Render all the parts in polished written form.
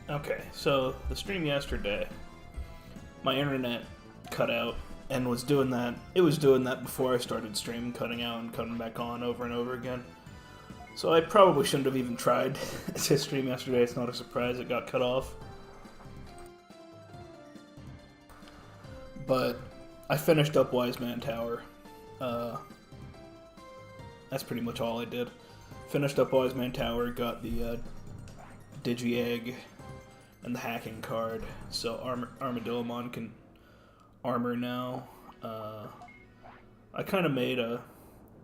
Okay, so the stream yesterday, my internet cut out and was doing that. It was doing that before I started stream, cutting out and cutting back on over and over again. So I probably shouldn't have even tried to stream yesterday. It's not a surprise it got cut off. But I finished up Wise Man Tower. Uh, that's pretty much all I did. Finished up Wise Man Tower, got the Digi Egg and the hacking card, so Armadillomon can armor now. I kind of made a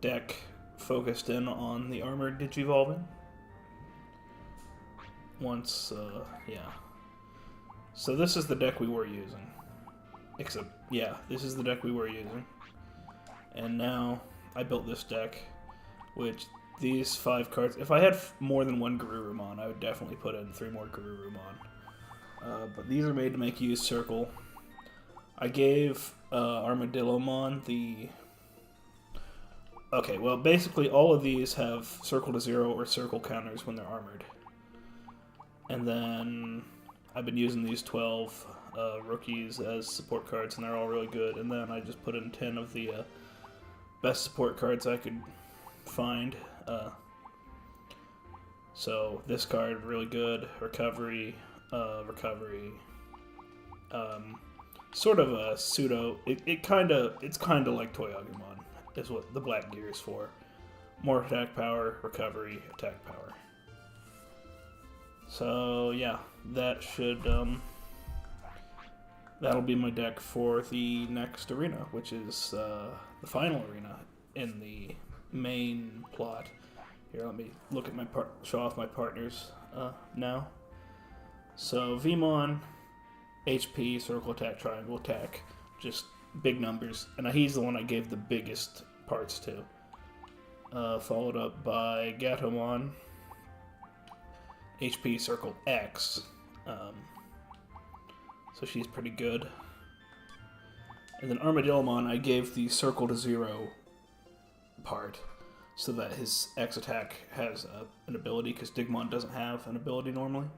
deck focused in on the armored Digivolving. Once, yeah. So this is the deck we were using. Except, yeah, this is the deck we were using. And now I built this deck, which these 5 cards, if I had more than one Garurumon, I would definitely put in 3 more Garurumon. But these are made to make use Circle. I gave Armadillomon the... Okay, well, basically all of these have Circle to 0 or Circle counters when they're armored. And then I've been using these 12 rookies as support cards, and they're all really good. And then I just put in 10 of the best support cards I could find. So this card, really good. Recovery, sort of a pseudo. It's kind of like Toyagumon, is what the black gear is for. More attack power, recovery, attack power. So yeah, that should that'll be my deck for the next arena, which is the final arena in the main plot. Here, let me look at show off my partners now. So Vmon, HP, circle attack, triangle attack, just big numbers, and he's the one I gave the biggest parts to. Followed up by Gatomon, HP, circle X, so she's pretty good. And then Armadillomon, I gave the circle to 0 part, so that his X attack has an ability, because Digimon doesn't have an ability normally.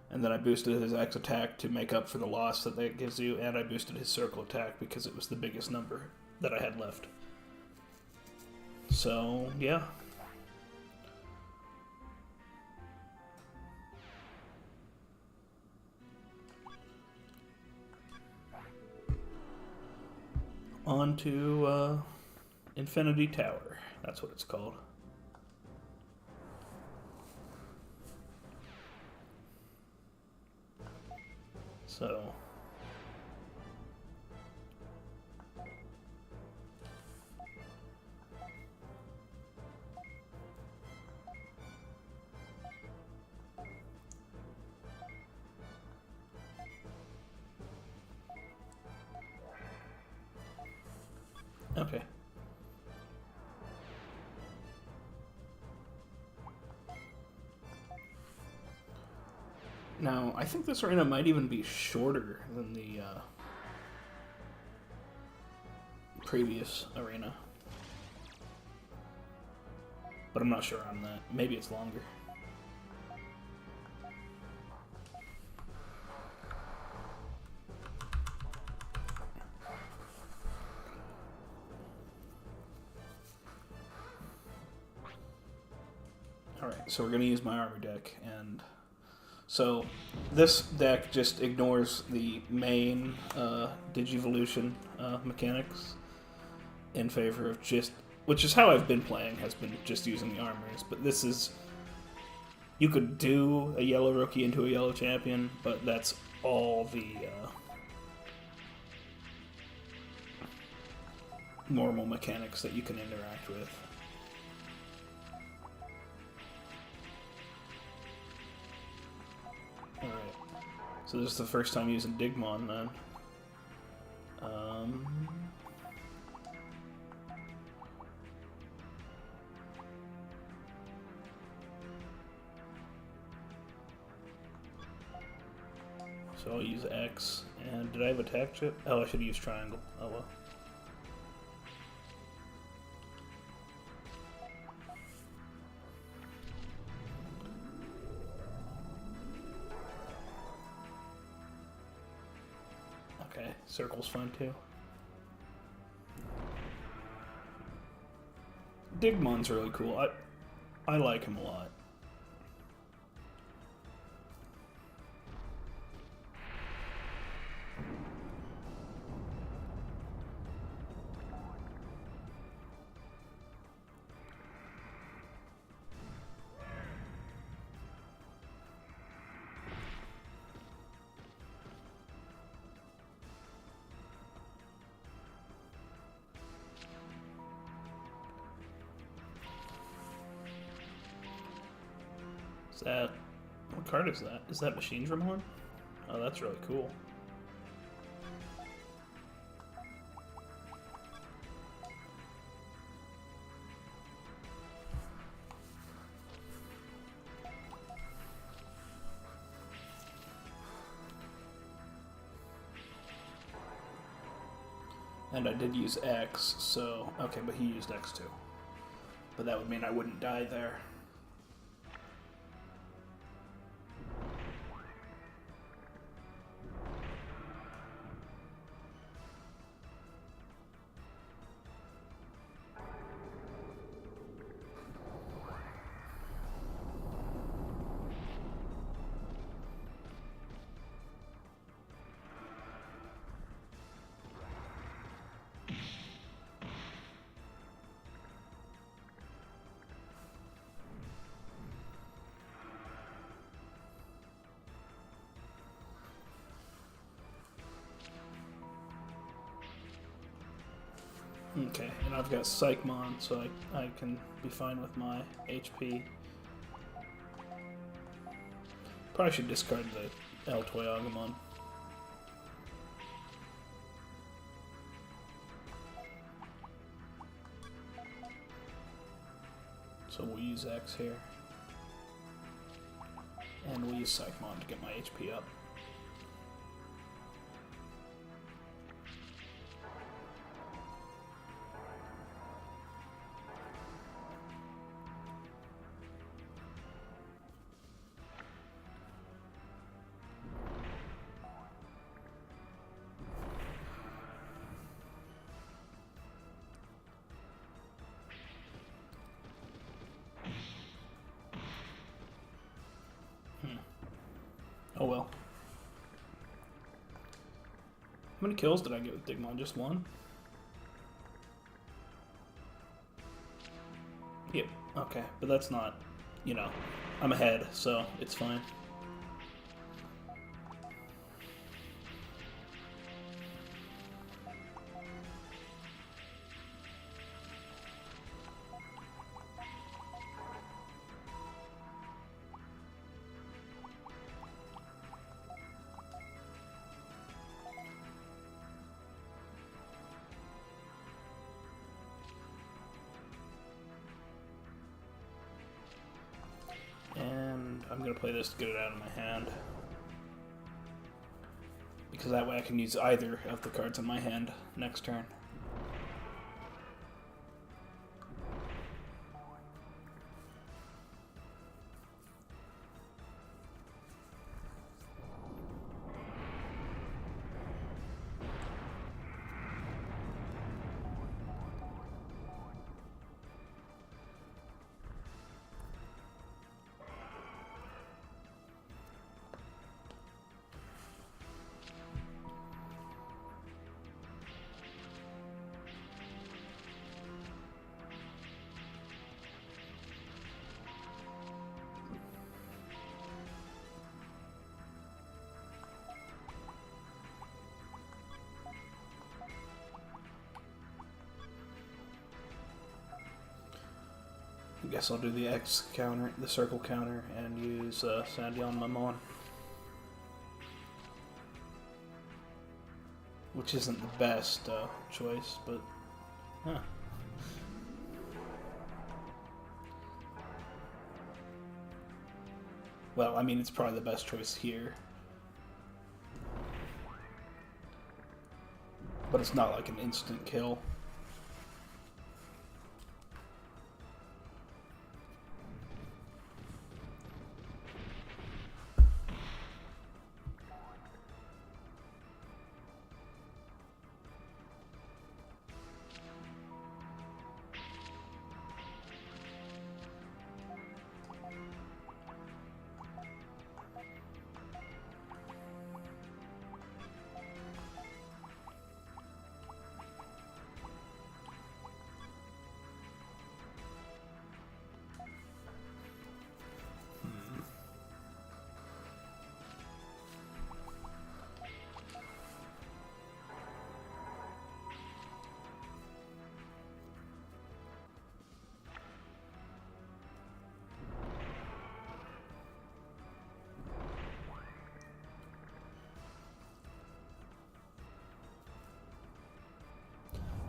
And then I boosted his X attack to make up for the loss that gives you, and I boosted his circle attack because it was the biggest number that I had left. So, yeah. On to Infinity Tower. That's what it's called. So... Okay. Now, I think this arena might even be shorter than the previous arena. But I'm not sure on that. Maybe it's longer. Alright, so we're going to use my armor deck, and so this deck just ignores the main Digivolution mechanics in favor of just, which is how I've been playing, has been just using the armors, but this is, you could do a yellow rookie into a yellow champion, but that's all the normal mechanics that you can interact with. Alright, so this is the first time using Digimon then. So I'll use X, and did I have attack chip? Oh, I should have used triangle. Oh well. Circle's fine too. Digimon's really cool. I like him a lot. Is that... What card is that? Is that Machine Dramon? Oh, that's really cool. And I did use X, so... Okay, but he used X too. But that would mean I wouldn't die there. Okay, and I've got Psychmon, so I can be fine with my HP. Probably should discard the El Toyagamon. So we'll use X here. And we'll use Psychmon to get my HP up. Oh well. How many kills did I get with Digimon? Just one? Yep, okay. But that's not, you know, I'm ahead, so it's fine. I'm going to play this to get it out of my hand. Because that way I can use either of the cards in my hand next turn. I guess I'll do the X counter, the circle counter, and use Sandy on Mamon. Which isn't the best choice, but... Huh. Well, I mean, it's probably the best choice here. But it's not like an instant kill.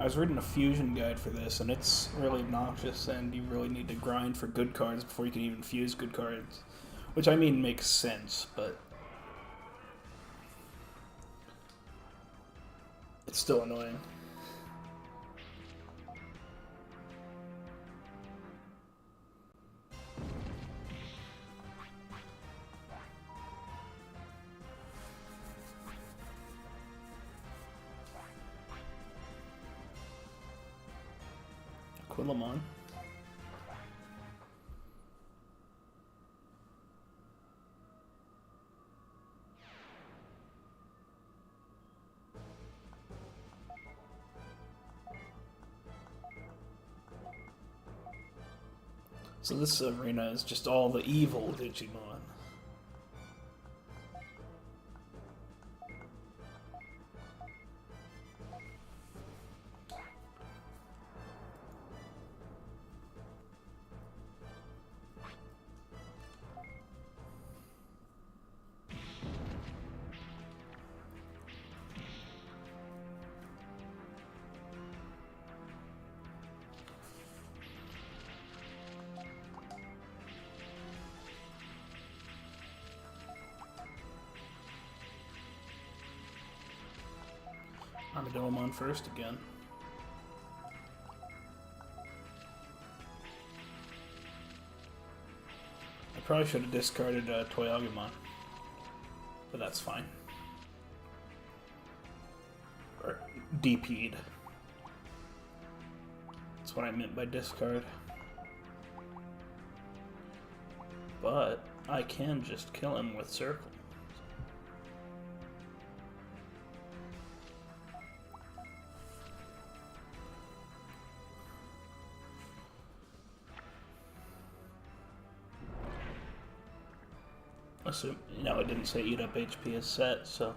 was reading a fusion guide for this, and it's really obnoxious, and you really need to grind for good cards before you can even fuse good cards. Which, I mean, makes sense, but it's still annoying. Quillamon. So this arena is just all the evil Digimon. Armadillomon first again. I probably should have discarded Toyagumon, but that's fine. Or DP'd. That's what I meant by discard. But I can just kill him with Circle. Assume, you know, it didn't say eat up HP is set, so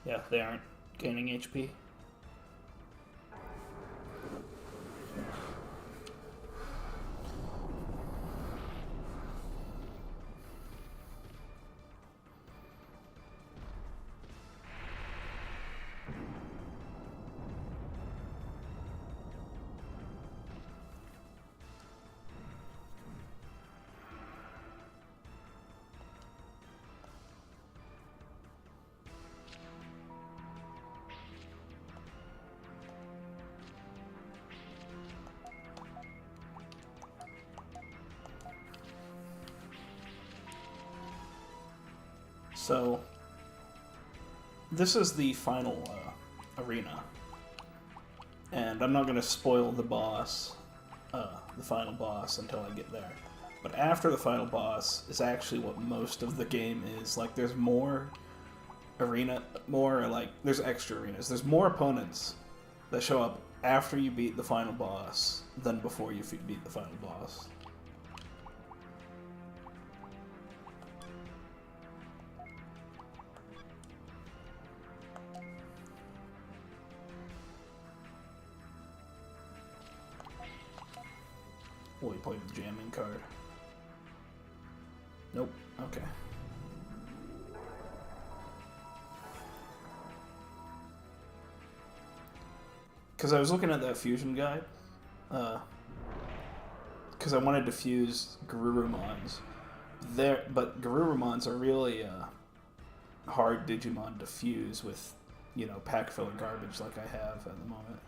yeah, they aren't gaining HP. So, this is the final arena, and I'm not going to spoil the boss, the final boss, until I get there. But after the final boss is actually what most of the game is. Like, there's more there's extra arenas. There's more opponents that show up after you beat the final boss than before you beat the final boss. Oh, he played the jamming card. Nope. Okay. Because I was looking at that fusion guide, because I wanted to fuse Garurumons. But Garurumons are really hard Digimon to fuse with, you know, pack filler garbage like I have at the moment.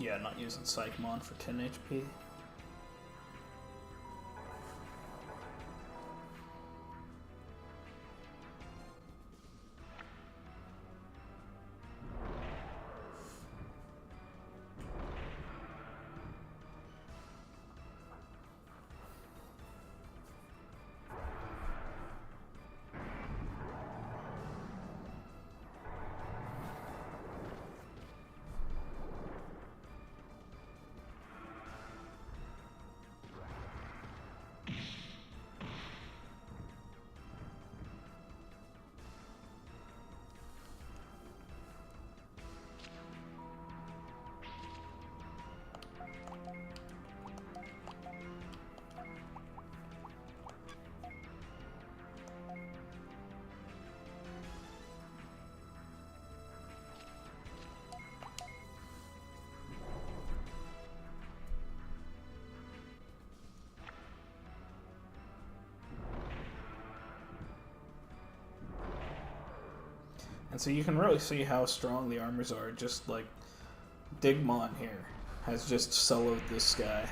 Yeah, not using Psychmon for 10 HP. And so you can really see how strong the armors are. Just like Digimon here has just soloed this guy.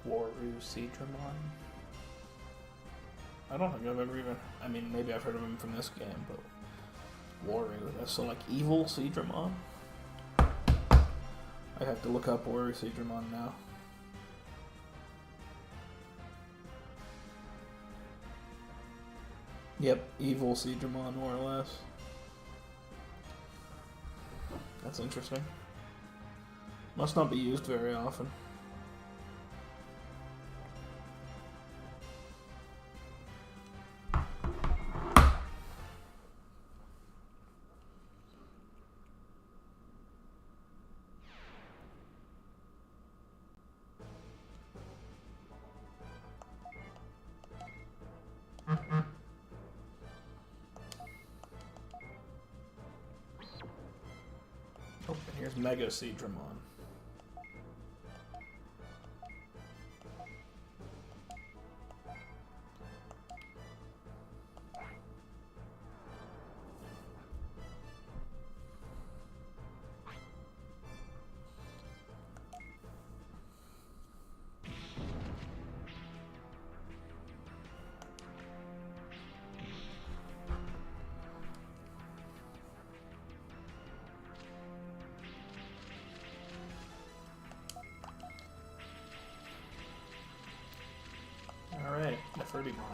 Waru Seedramon. I don't think I've ever even... I mean, maybe I've heard of him from this game, but... Waru, that's so like evil Seedramon? I have to look up Waru Seedramon now. Yep, evil Seedramon, more or less. That's interesting. Must not be used very often. Oh, and here's Mega Seedramon. Alright, Nefertiti Mine.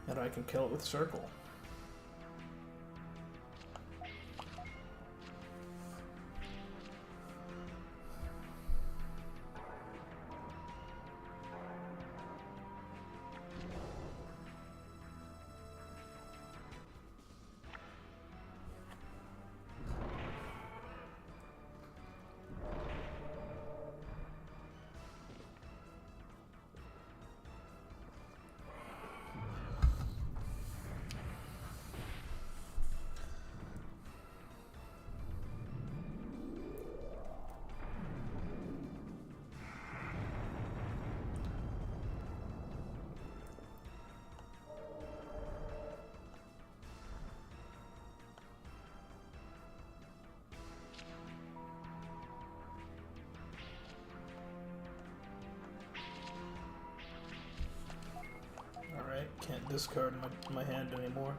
And I can kill it with Circle. Alright, can't discard my hand anymore.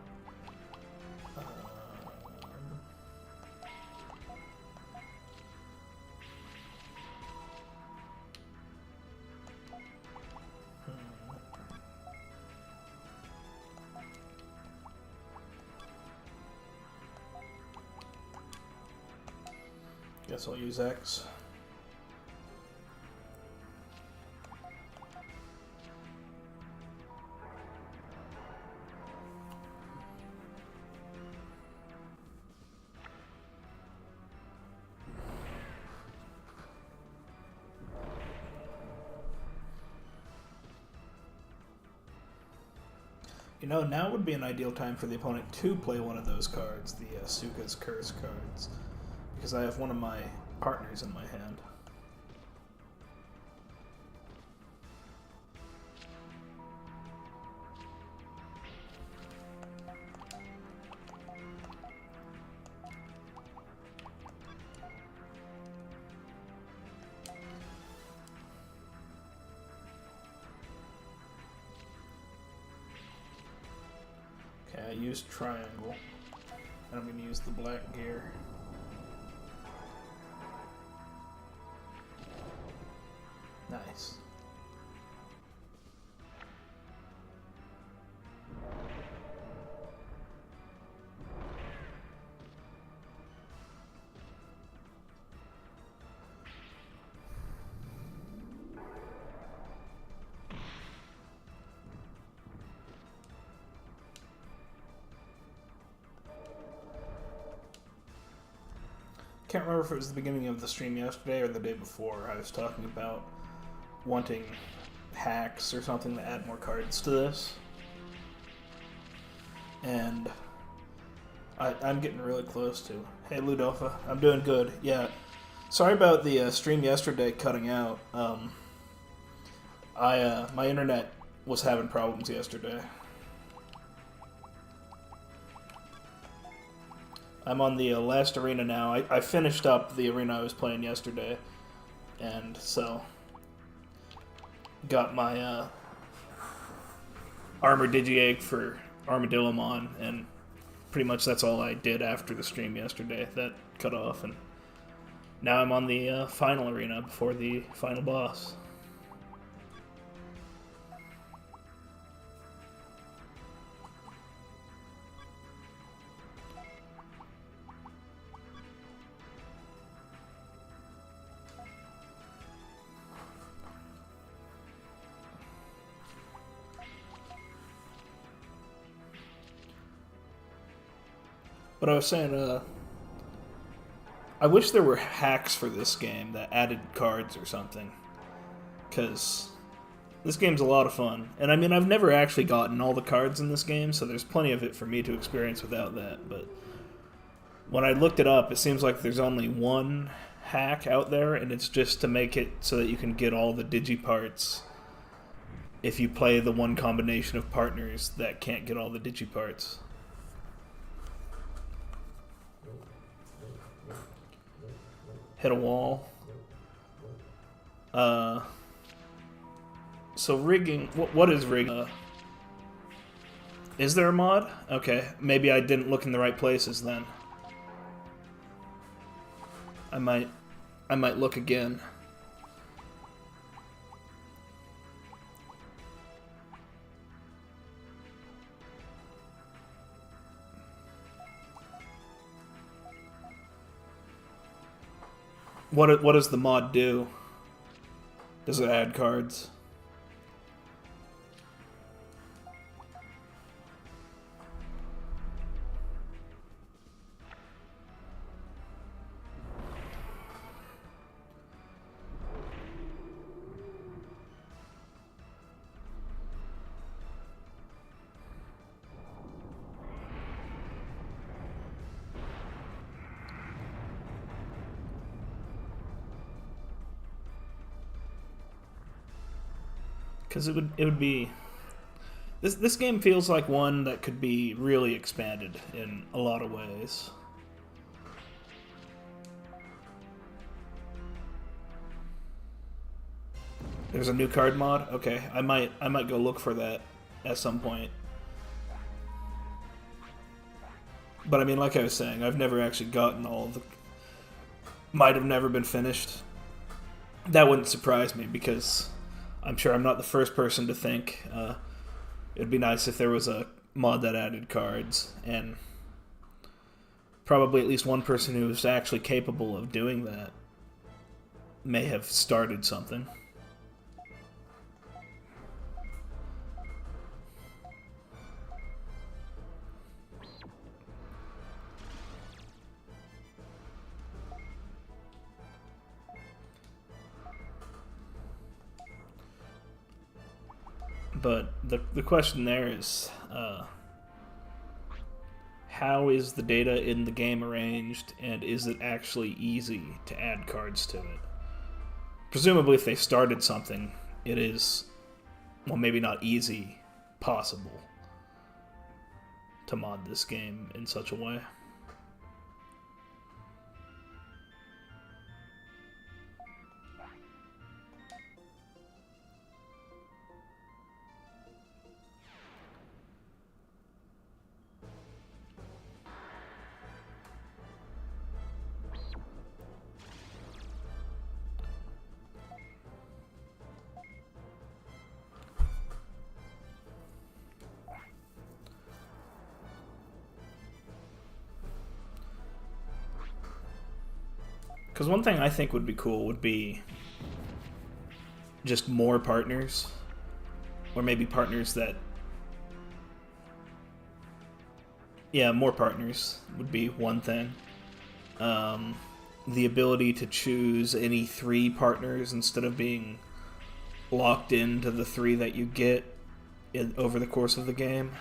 Guess I'll use X. You know, now would be an ideal time for the opponent to play one of those cards, the Suka's Curse cards, because I have one of my partners in my hand. Okay, I used triangle, and I'm going to use the black gear. Nice. Can't remember if it was the beginning of the stream yesterday or the day before. I was talking about wanting hacks or something to add more cards to this. And I'm getting really close to. Hey, Ludolfa, I'm doing good. Yeah, sorry about the stream yesterday cutting out. My internet was having problems yesterday. I'm on the last arena now. I finished up the arena I was playing yesterday, and so got my Armor Digi-Egg for Armadillomon, and pretty much that's all I did after the stream yesterday. That cut off, and now I'm on the final arena before the final boss. But I was saying, I wish there were hacks for this game that added cards or something. Because this game's a lot of fun. And I mean, I've never actually gotten all the cards in this game, so there's plenty of it for me to experience without that. But when I looked it up, it seems like there's only one hack out there, and it's just to make it so that you can get all the Digiparts if you play the one combination of partners that can't get all the Digiparts. Hit a wall. So rigging, what is rigging? Is there a mod? Okay, maybe I didn't look in the right places then. I might look again. What does the mod do? Does it add cards? Because it would be... This game feels like one that could be really expanded in a lot of ways. There's a new card mod? Okay, I might go look for that at some point. But I mean, like I was saying, I've never actually gotten all the... Might have never been finished. That wouldn't surprise me, because I'm sure I'm not the first person to think it'd be nice if there was a mod that added cards, and probably at least one person who is actually capable of doing that may have started something. But the question there is, how is the data in the game arranged, and is it actually easy to add cards to it? Presumably, if they started something, it is, well, maybe not easy, possible to mod this game in such a way. Because one thing I think would be cool would be just more partners. Or maybe partners that... Yeah, more partners would be one thing. The ability to choose any 3 partners instead of being locked into the 3 that you get over the course of the game.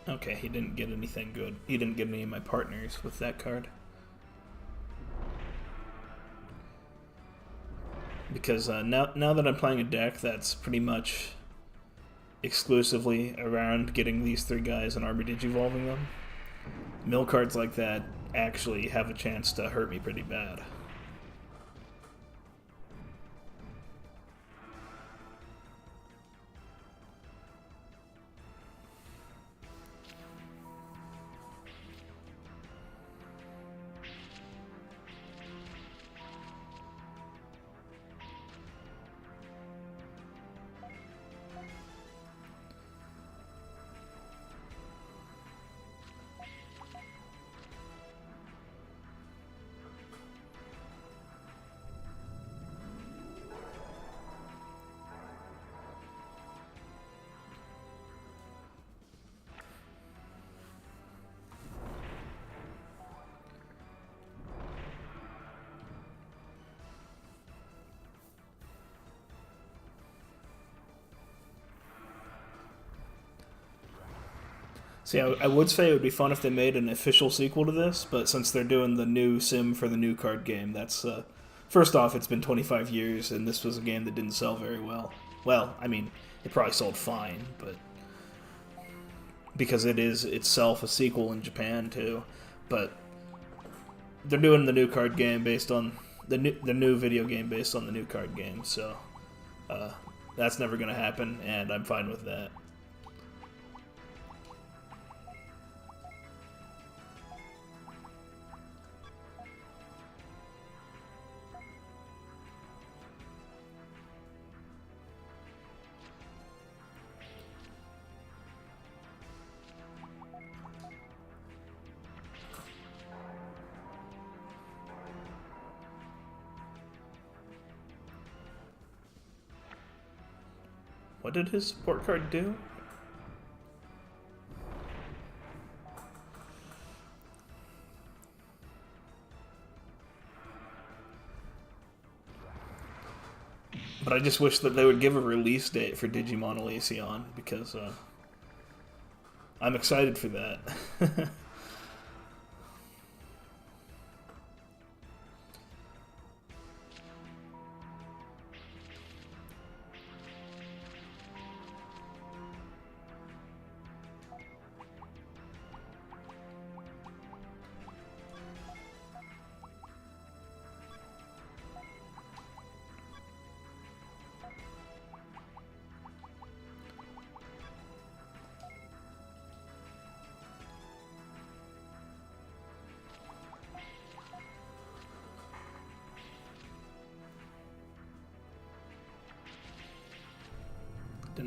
Okay, he didn't get anything good. He didn't get any of my partners with that card. Because now that I'm playing a deck that's pretty much exclusively around getting these 3 guys and army digivolving them, mill cards like that actually have a chance to hurt me pretty bad. See, I would say it would be fun if they made an official sequel to this, but since they're doing the new sim for the new card game, that's... first off, it's been 25 years, and this was a game that didn't sell very well. Well, I mean, it probably sold fine, but... because it is itself a sequel in Japan, too. But they're doing the new card game based on... the new video game based on the new card game, so... that's never gonna happen, and I'm fine with that. What did his support card do? But I just wish that they would give a release date for Digimon Elysion, because I'm excited for that.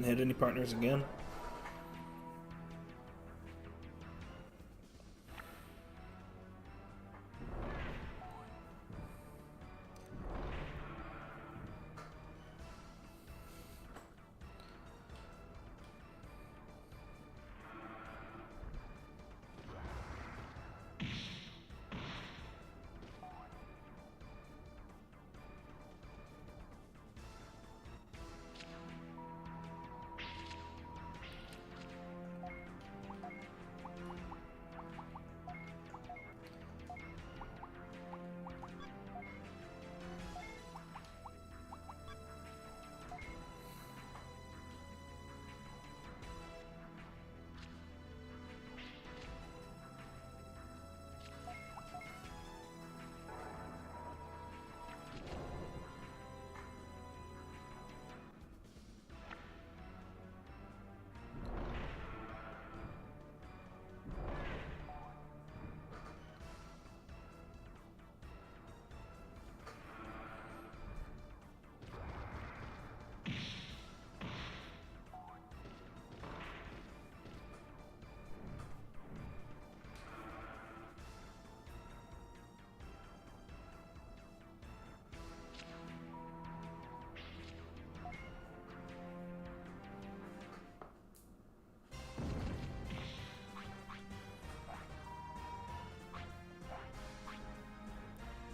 didn't hit any partners again.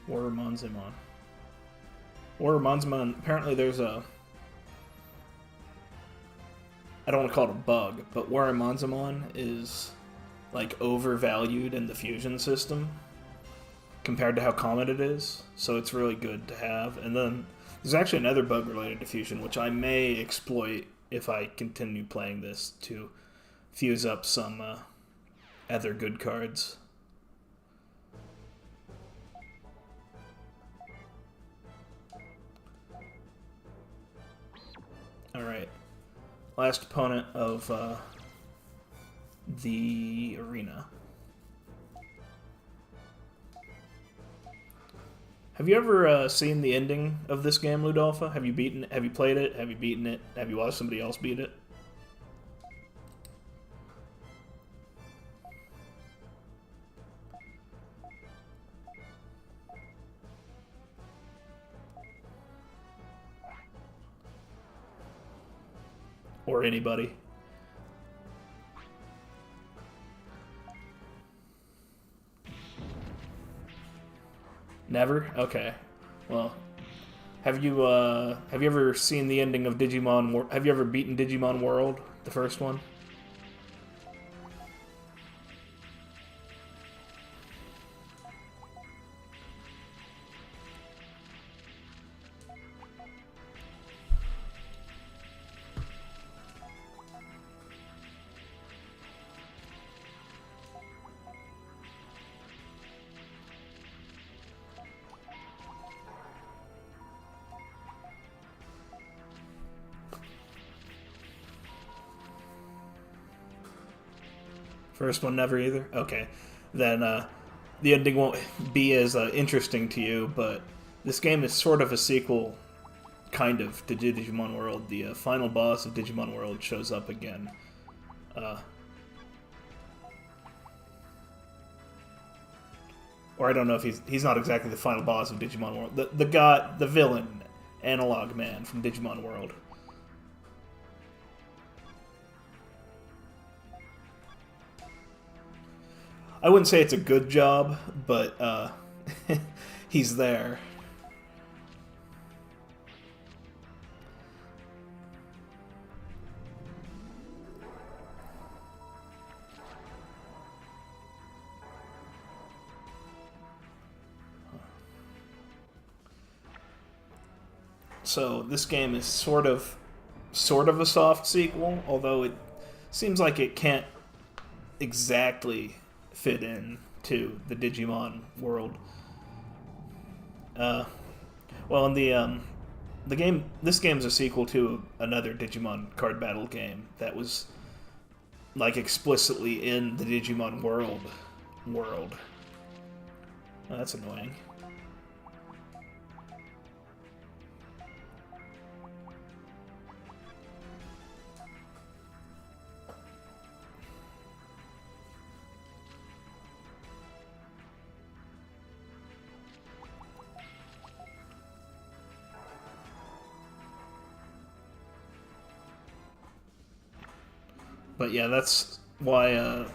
Waramonzimon. Waramonzimon, apparently there's a... I don't want to call it a bug, but Waramonzimon is, like, overvalued in the fusion system compared to how common it is, so it's really good to have. And then there's actually another bug related to fusion, which I may exploit if I continue playing this to fuse up some other good cards. Alright, last opponent of the arena. Have you ever seen the ending of this game, Ludolpha? Have you beaten it? Have you played it? Have you beaten it? Have you watched somebody else beat it? Or anybody? Never? Okay. Well, have you ever seen the ending of Digimon? Have you ever beaten Digimon World, the first one? First one never either? Okay. Then the ending won't be as interesting to you, but this game is sort of a sequel, kind of, to Digimon World. The final boss of Digimon World shows up again. Or I don't know if he's not exactly the final boss of Digimon World. The villain, Analog Man from Digimon World. I wouldn't say it's a good job, but he's there. So this game is sort of a soft sequel, although it seems like it can't exactly fit in to the Digimon world. Well, in the game, this game's a sequel to another Digimon card battle game that was like explicitly in the Digimon world. Oh, that's annoying. But yeah, that's why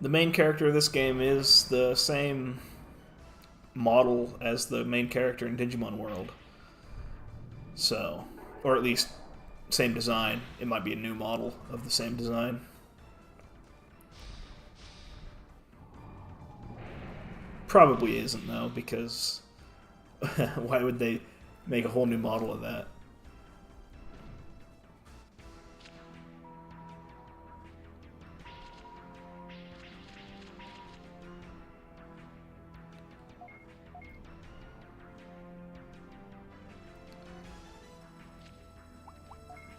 the main character of this game is the same model as the main character in Digimon World. So, or at least same design. It might be a new model of the same design. Probably isn't though, because why would they make a whole new model of that?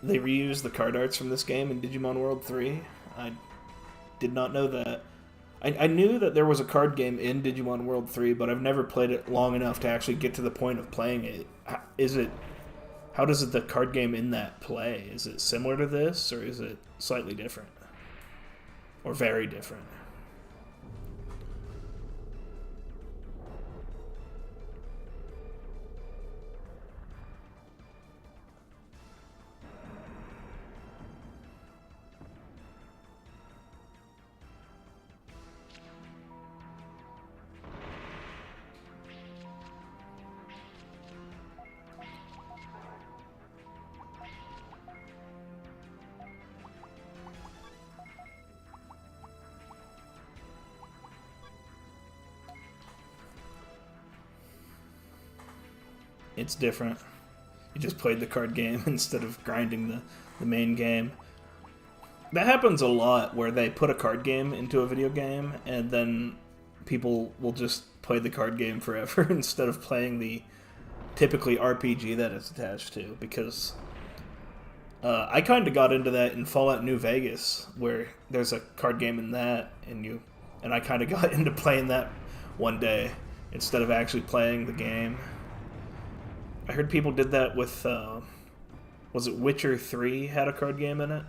They reused the card arts from this game in Digimon World 3. I did not know that. I knew that there was a card game in Digimon World 3, but I've never played it long enough to actually get to the point of playing it. Is it... How does the card game in that play? Is it similar to this, or is it slightly different? Or very different? It's different. You just played the card game instead of grinding the main game. That happens a lot where they put a card game into a video game and then people will just play the card game forever instead of playing the typically RPG that it's attached to, because I kind of got into that in Fallout New Vegas, where there's a card game in that, and I kind of got into playing that one day instead of actually playing the game. I heard people did that with, was it Witcher 3 had a card game in it?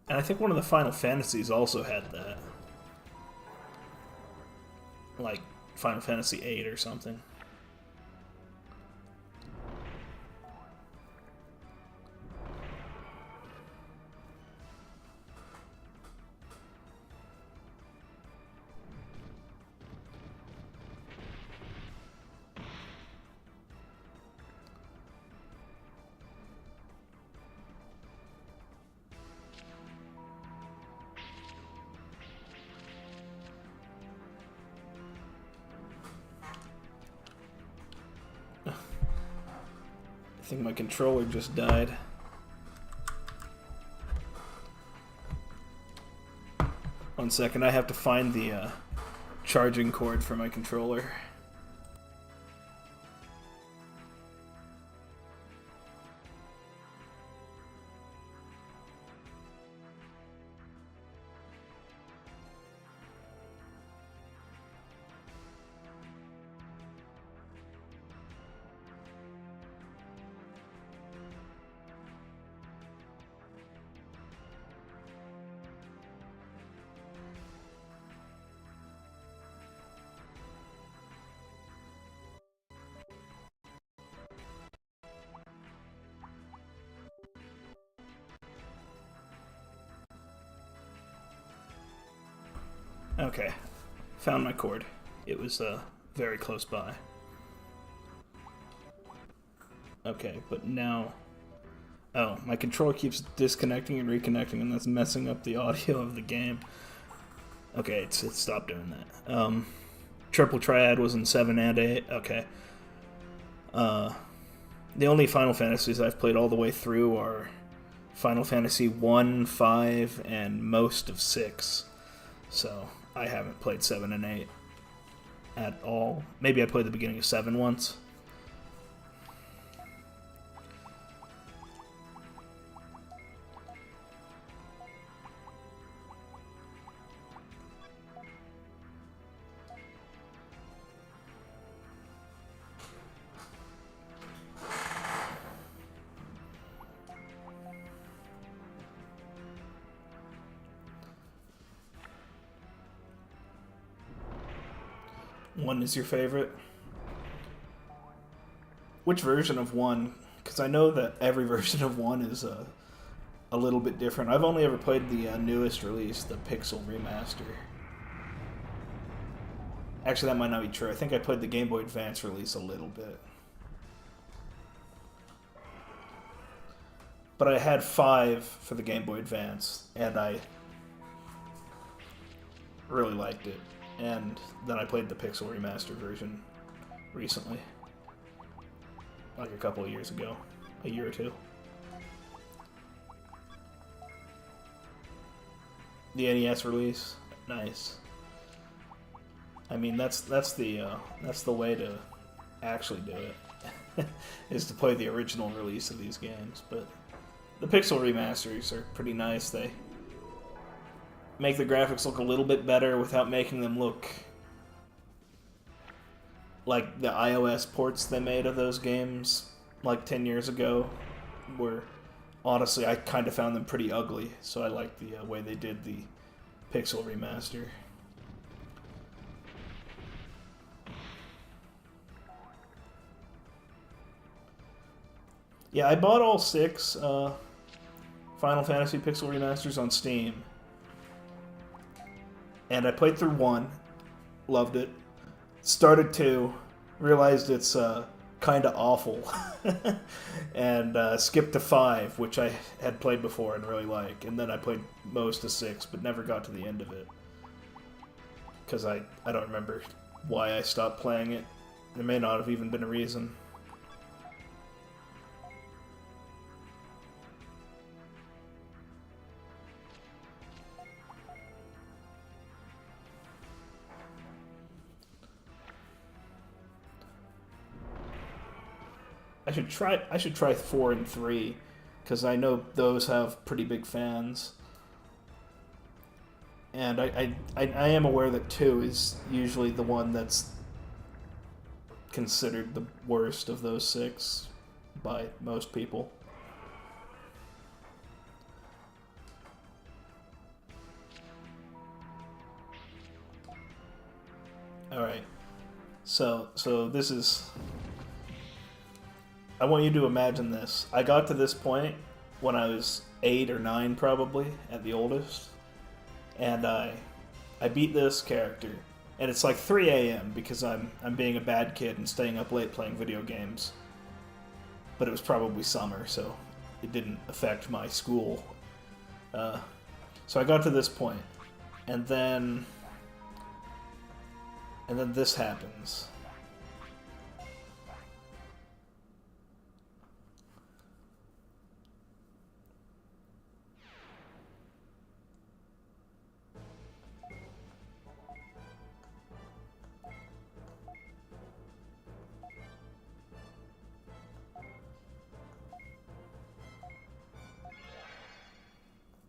And I think one of the Final Fantasies also had that. Like Final Fantasy VIII or something. I think my controller just died. One second, I have to find the charging cord for my controller. Okay, found my cord. It was very close by. Okay, but now... Oh, my controller keeps disconnecting and reconnecting, and that's messing up the audio of the game. Okay, it stopped doing that. Triple Triad was in 7 and 8. Okay. The only Final Fantasies I've played all the way through are Final Fantasy 1, 5, and most of 6. So I haven't played 7 and 8 at all. Maybe I played the beginning of 7 once. 1 is your favorite? Which version of 1? Because I know that every version of 1 is a little bit different. I've only ever played the newest release, the Pixel Remaster. Actually, that might not be true. I think I played the Game Boy Advance release a little bit. But I had 5 for the Game Boy Advance, and I really liked it. And then I played the Pixel Remaster version recently. Like a couple of years ago. A year or two. The NES release? Nice. I mean, that's the way to actually do it, is to play the original release of these games. But the Pixel remasters are pretty nice. They make the graphics look a little bit better without making them look like the iOS ports they made of those games like 10 years ago, where honestly I kind of found them pretty ugly, so I like the way they did the Pixel remaster. Yeah, I bought all 6 Final Fantasy Pixel remasters on Steam. And I played through 1, loved it. Started 2, realized it's kind of awful. And skipped to 5, which I had played before and really like. And then I played most of 6, but never got to the end of it. Because I don't remember why I stopped playing it. There may not have even been a reason. I should try 4 and 3, because I know those have pretty big fans. And I am aware that 2 is usually the one that's considered the worst of those 6 by most people. Alright. So this is... I want you to imagine this. I got to this point when I was 8 or 9 probably, at the oldest. And I beat this character. And it's like 3 a.m. because I'm being a bad kid and staying up late playing video games. But it was probably summer, so it didn't affect my school. So I got to this point. And then this happens.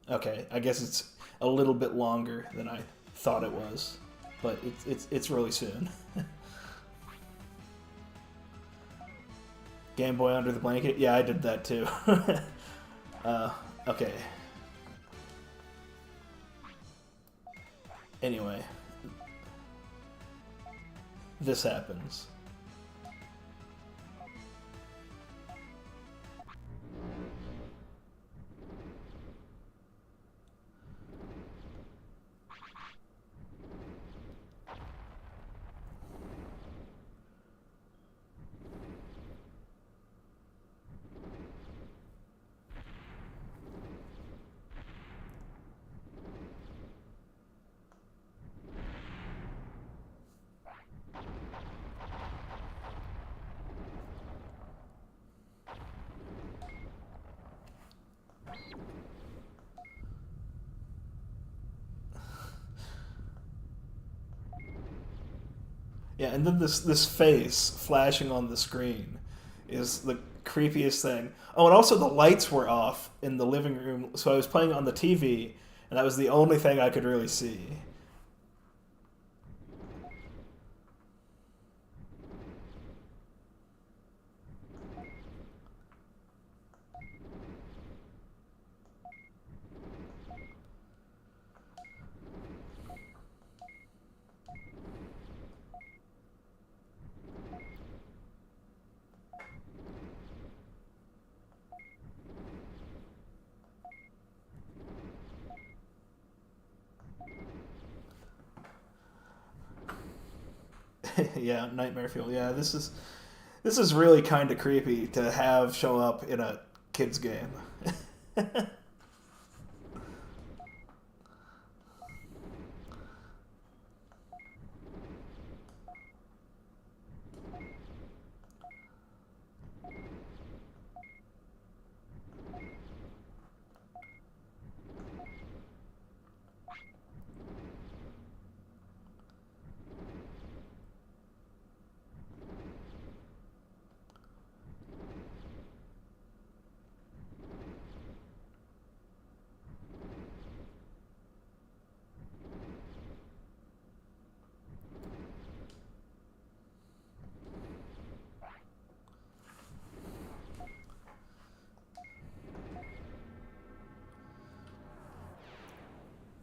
Okay, I guess it's a little bit longer than I thought it was, but it's really soon. Game Boy under the blanket? Yeah, I did that too. Okay. Anyway. This happens. Yeah, and then this face flashing on the screen is the creepiest thing. Oh, and also the lights were off in the living room, so I was playing on the TV, and that was the only thing I could really see. Yeah, Nightmare Fuel. Yeah, this is really kind of creepy to have show up in a kids game.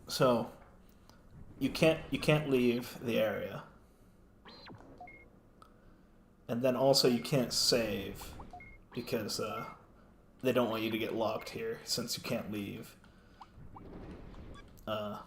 So you can't leave the area, and then also you can't save because they don't want you to get locked here since you can't leave. Uh,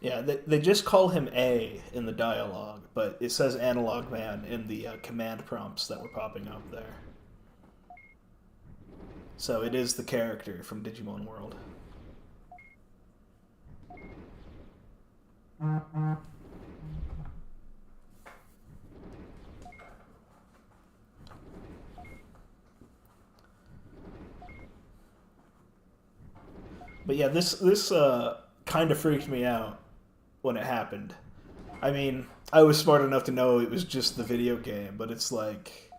yeah, they just call him A in the dialogue, but it says Analog Man in the command prompts that were popping up there. So it is the character from Digimon World. But yeah, this kind of freaked me out when it happened. I mean, I was smart enough to know it was just the video game, but it's like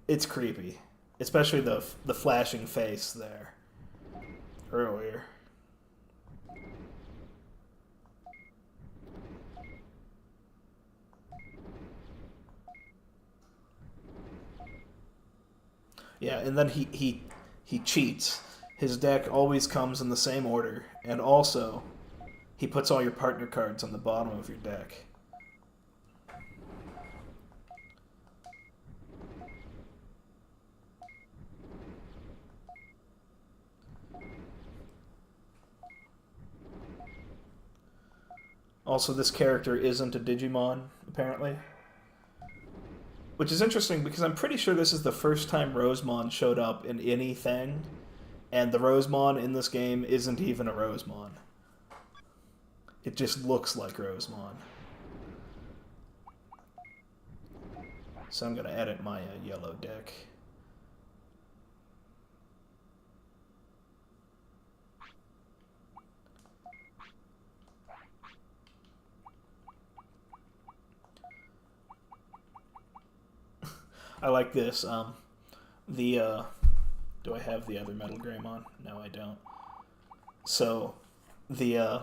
it's creepy, especially the flashing face there earlier. Yeah, and then he cheats. His deck always comes in the same order, and also he puts all your partner cards on the bottom of your deck. Also, this character isn't a Digimon, apparently. Which is interesting because I'm pretty sure this is the first time Rosemon showed up in anything, and the Rosemon in this game isn't even a Rosemon. It just looks like Rosemon. So I'm going to edit my yellow deck. I like this. The do I have the other Metal Greymon? No, I don't. So the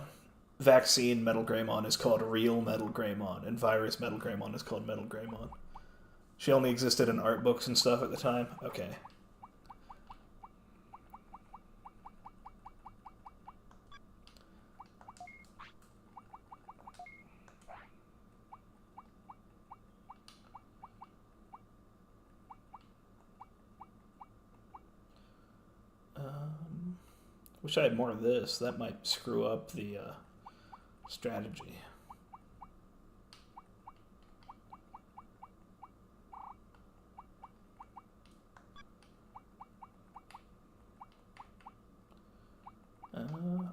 vaccine Metal Greymon is called Real Metal Greymon, and Virus Metal Greymon is called Metal Greymon. She only existed in art books and stuff at the time? Okay. Wish I had more of this. That might screw up the strategy.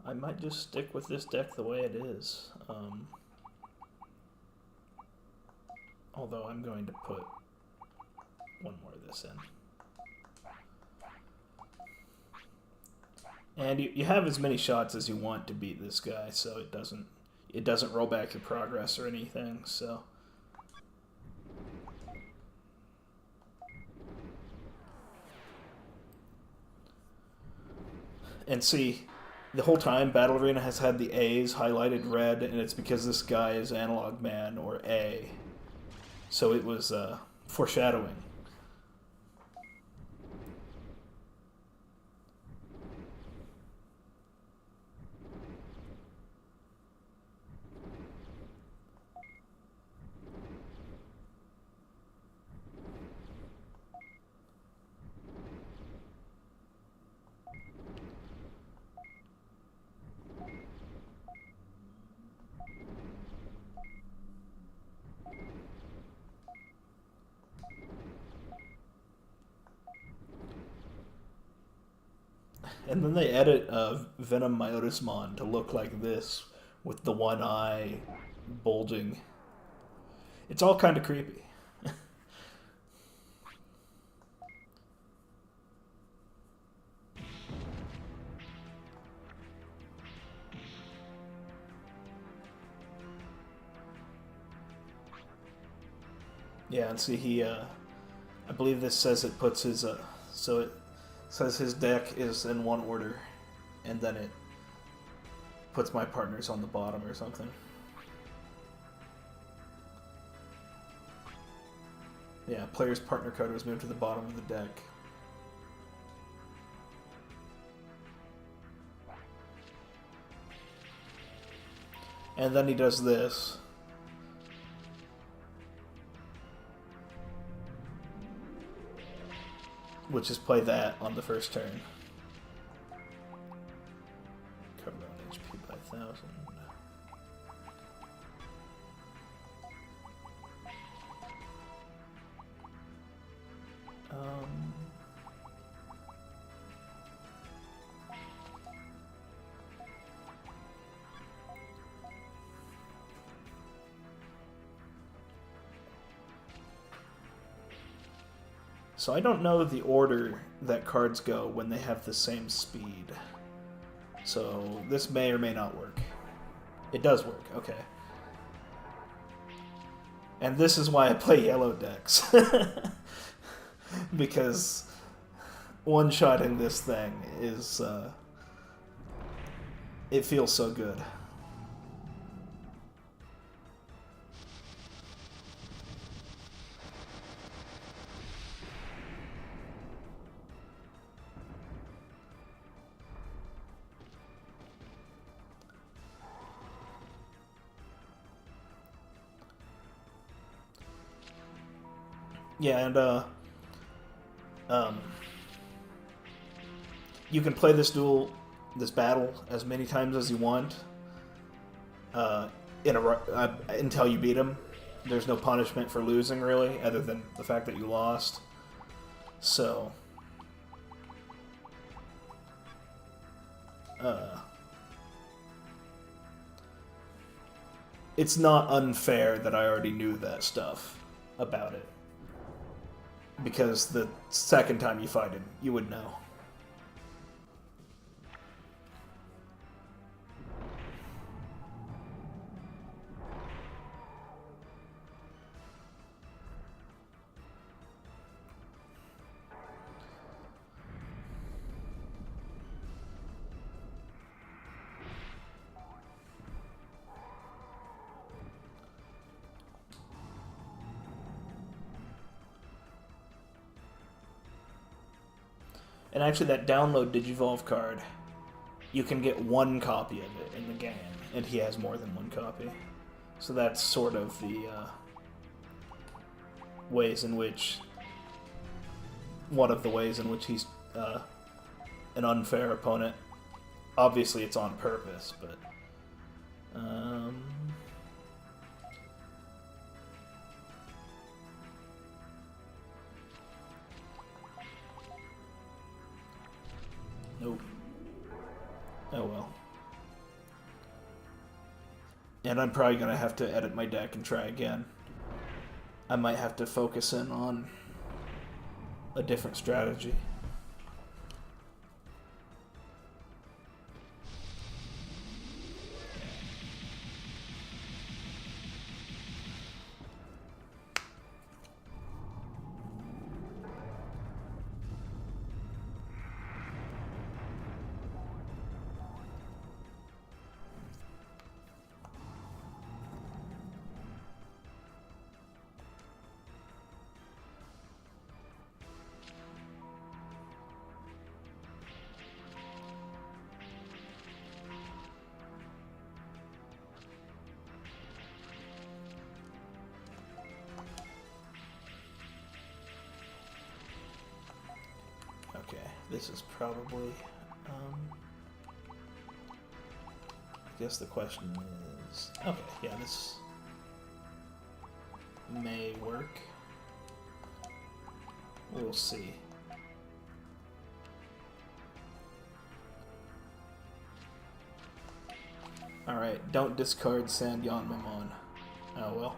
I might just stick with this deck the way it is. Although I'm going to put one more of this in. And you have as many shots as you want to beat this guy, so it doesn't roll back your progress or anything, so. And see, the whole time Battle Arena has had the A's highlighted red, and it's because this guy is Analog Man, or A. So it was foreshadowing. And then they edit Venom Myotismon to look like this, with the one eye bulging. It's all kind of creepy. Yeah, and see, I believe this says it puts his, so it says his deck is in one order, and then it puts my partners on the bottom or something. Yeah, player's partner card was moved to the bottom of the deck. And then he does this. Which is play that on the first turn. Cover on HP by 1,000. So I don't know the order that cards go when they have the same speed. So this may or may not work. It does work, okay. And this is why I play yellow decks. Because one-shotting this thing is, it feels so good. Yeah, and you can play this battle, as many times as you want, until you beat him. There's no punishment for losing, really, other than the fact that you lost. So, it's not unfair that I already knew that stuff about it. Because the second time you fight him, you would know. And actually, that download Digivolve card, you can get one copy of it in the game, and he has more than one copy. So that's sort of the ways in which, one of the ways in which he's an unfair opponent. Obviously, it's on purpose, but nope. Oh well. And I'm probably going to have to edit my deck and try again. I might have to focus in on a different strategy. Okay, this is probably, I guess the question is, okay, yeah, this may work. We'll see. Alright, don't discard Sandyanmamon. Oh well.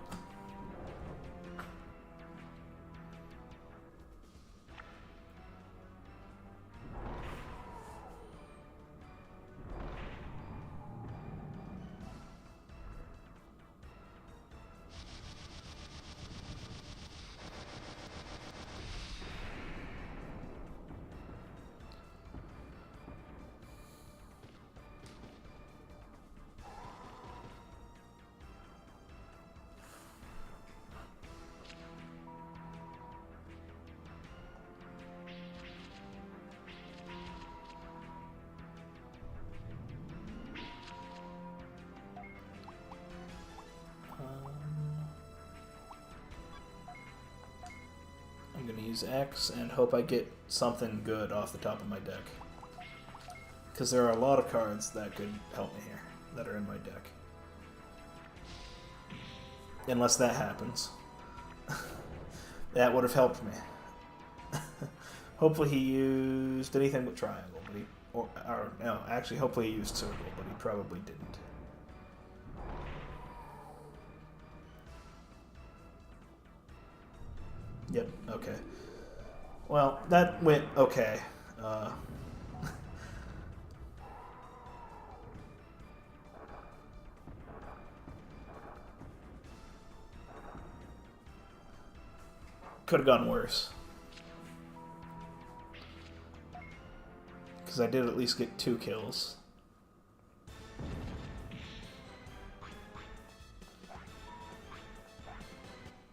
I'm gonna use X and hope I get something good off the top of my deck. Because there are a lot of cards that could help me here, that are in my deck. Unless that happens. That would have helped me. Hopefully he used anything but triangle, but he... Or no, actually, hopefully he used circle, but he probably didn't. Yep, okay. Well, that went okay. Could have gone worse. Because I did at least get 2 kills.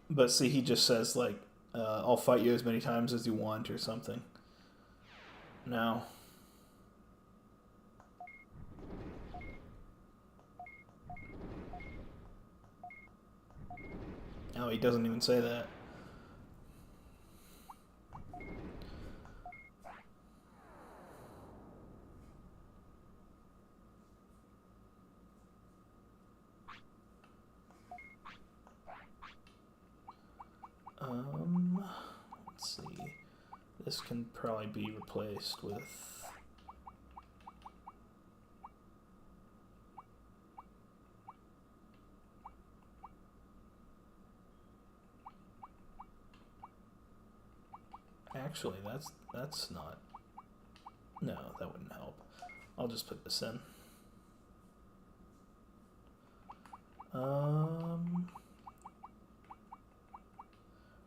But see, he just says, like, I'll fight you as many times as you want or something. No. Oh, he doesn't even say that. Let's see. This can probably be replaced with... Actually, that's not... No, that wouldn't help. I'll just put this in.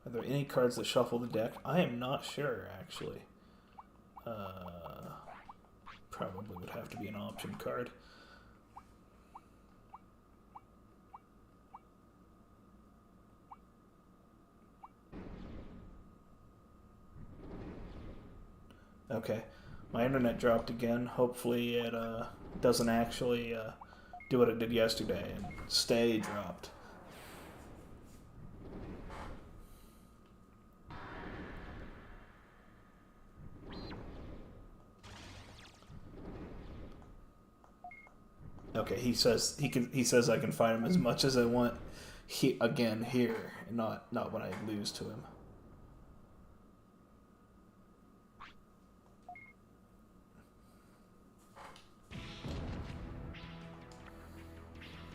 Are there any cards that shuffle the deck? I am not sure, actually. Probably would have to be an option card. Okay, my internet dropped again. Hopefully it doesn't actually do what it did yesterday and stay dropped. Okay, he says he says I can fight him as much as I want. Again here, not when I lose to him.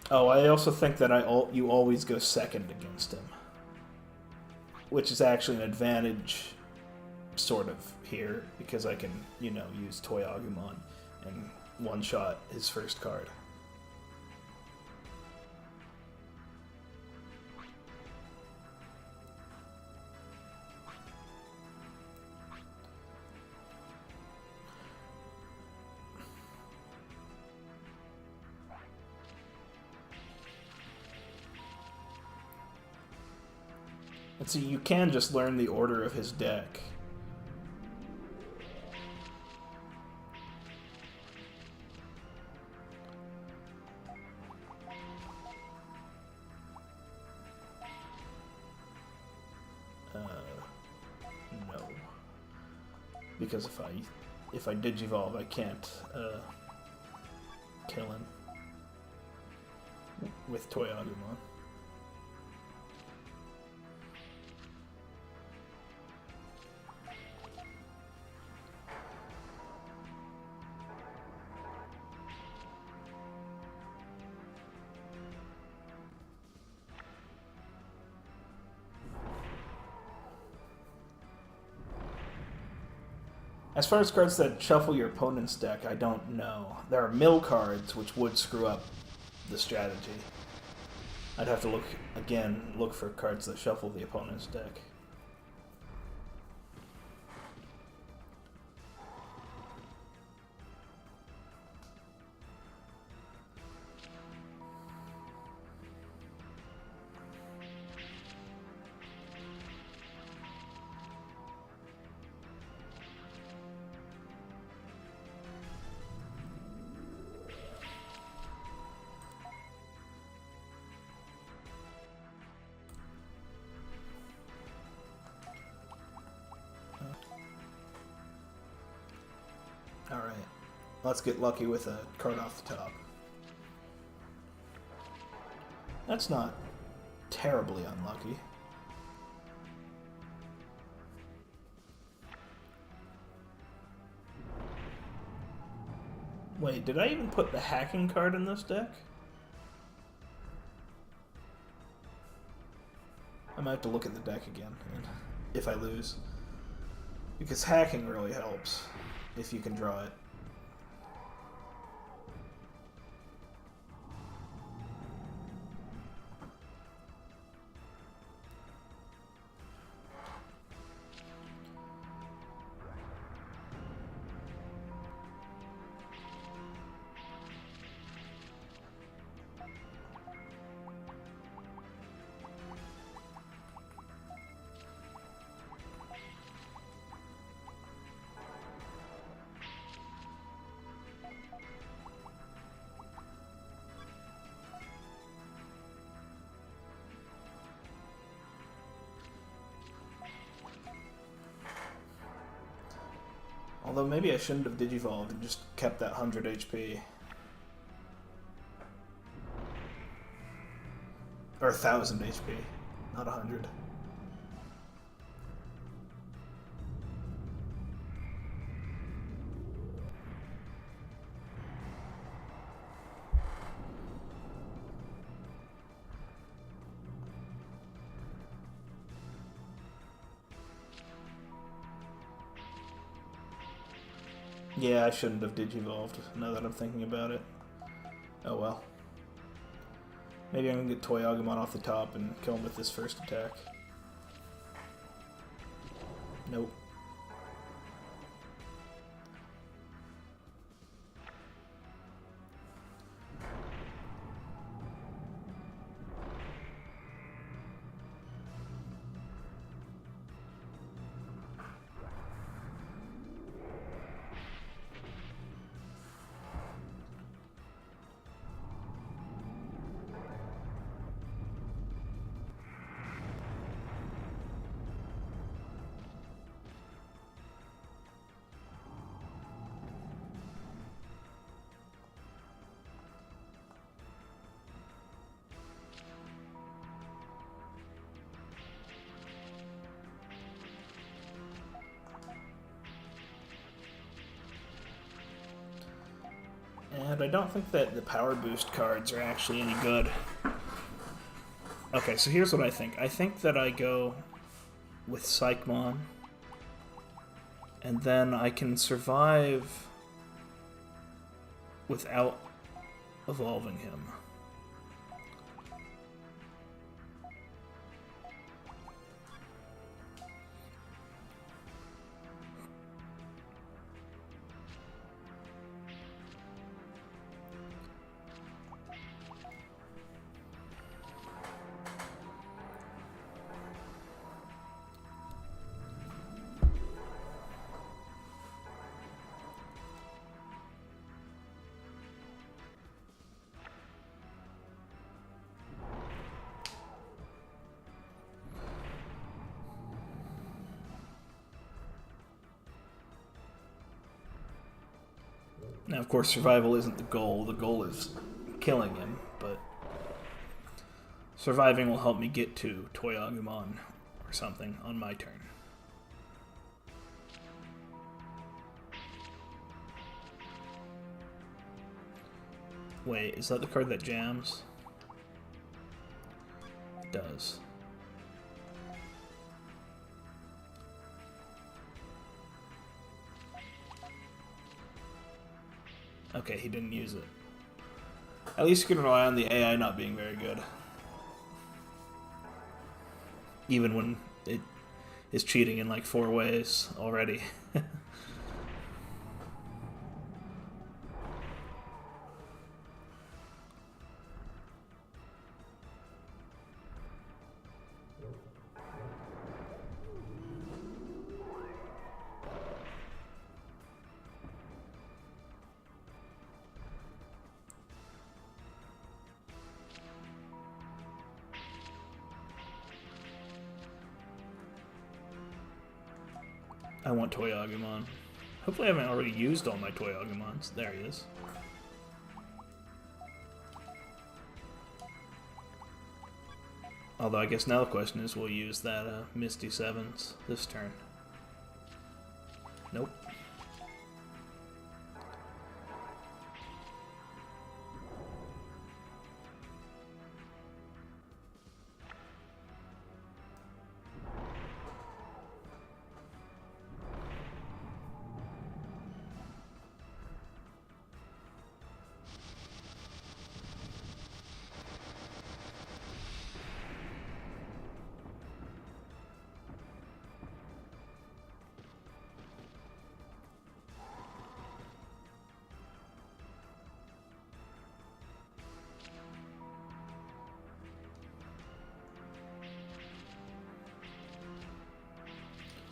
Oh, I also think that you always go second against him, which is actually an advantage, sort of, here, because I can, you know, use Toy Agumon and one-shot his first card. And see, you can just learn the order of his deck. No. Because if I Digivolve, I can't kill him with Toy Agumon. As far as cards that shuffle your opponent's deck, I don't know. There are mill cards, which would screw up the strategy. I'd have to look for cards that shuffle the opponent's deck. Alright, let's get lucky with a card off the top. That's not terribly unlucky. Wait, did I even put the hacking card in this deck? I might have to look at the deck again if I lose. Because hacking really helps if you can draw it. Although maybe I shouldn't have digivolved and just kept that 100 HP. Or 1000 HP, not 100. Yeah, I shouldn't have digivolved, now that I'm thinking about it. Oh well. Maybe I'm gonna get Toy Agumon off the top and kill him with this first attack. Nope. And I don't think that the power boost cards are actually any good. Okay, so here's what I think. I think that I go with Psychmon, and then I can survive without evolving him. Now, of course, survival isn't the goal. The goal is killing him, but surviving will help me get to Toy Agumon or something on my turn. Wait, is that the card that jams? It does. Okay, he didn't use it. At least you can rely on the AI not being very good. Even when it is cheating in like 4 ways already. I want Toy Agumon. Hopefully I haven't already used all my Toy Agumons. There he is. Although I guess now the question is, we'll use that Misty Sevens this turn. Nope.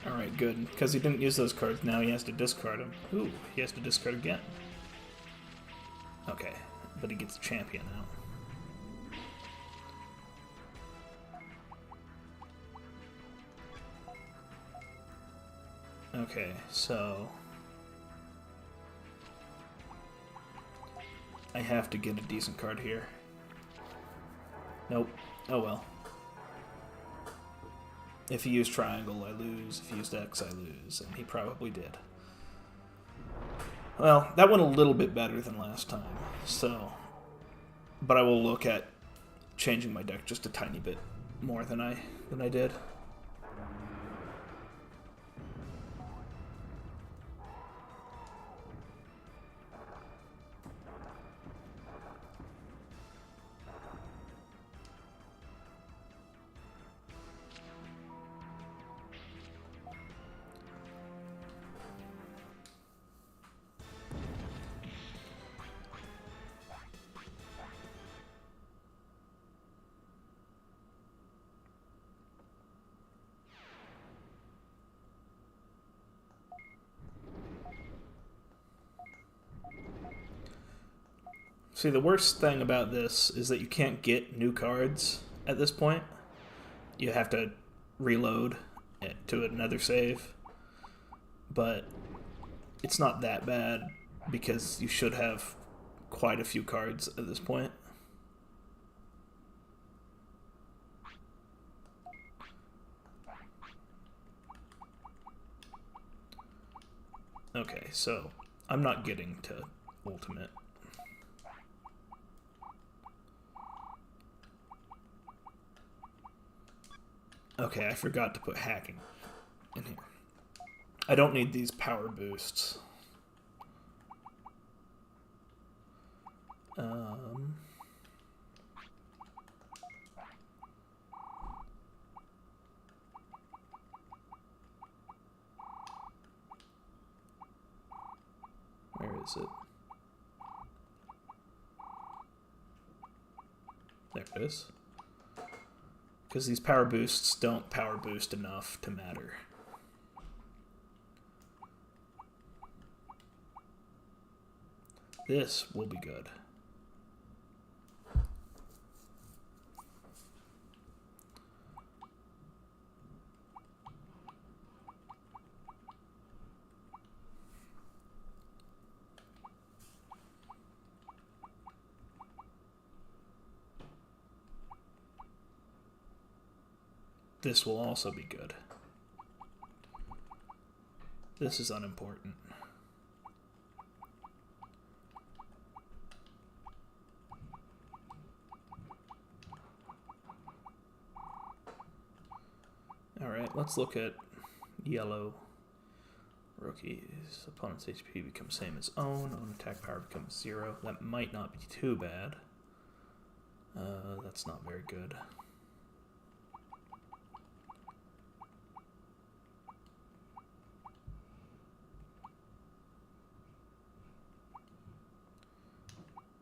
Alright, good. Because he didn't use those cards, now he has to discard them. Ooh, he has to discard again. Okay, but he gets a champion now. Okay, so... I have to get a decent card here. Nope. Oh well. If he used triangle, I lose. If he used X, I lose. And he probably did. Well, that went a little bit better than last time, so... But I will look at changing my deck just a tiny bit more than I did. See, the worst thing about this is that you can't get new cards at this point. You have to reload it to another save. But it's not that bad because you should have quite a few cards at this point. Okay, so I'm not getting to Ultimate. Okay, I forgot to put hacking in here. I don't need these power boosts. Where is it? There it is. Because these power boosts don't power boost enough to matter. This will be good. This will also be good. This is unimportant. Alright, let's look at yellow. Rookies. Opponent's HP becomes same as own. Own attack power becomes 0. That might not be too bad. That's not very good.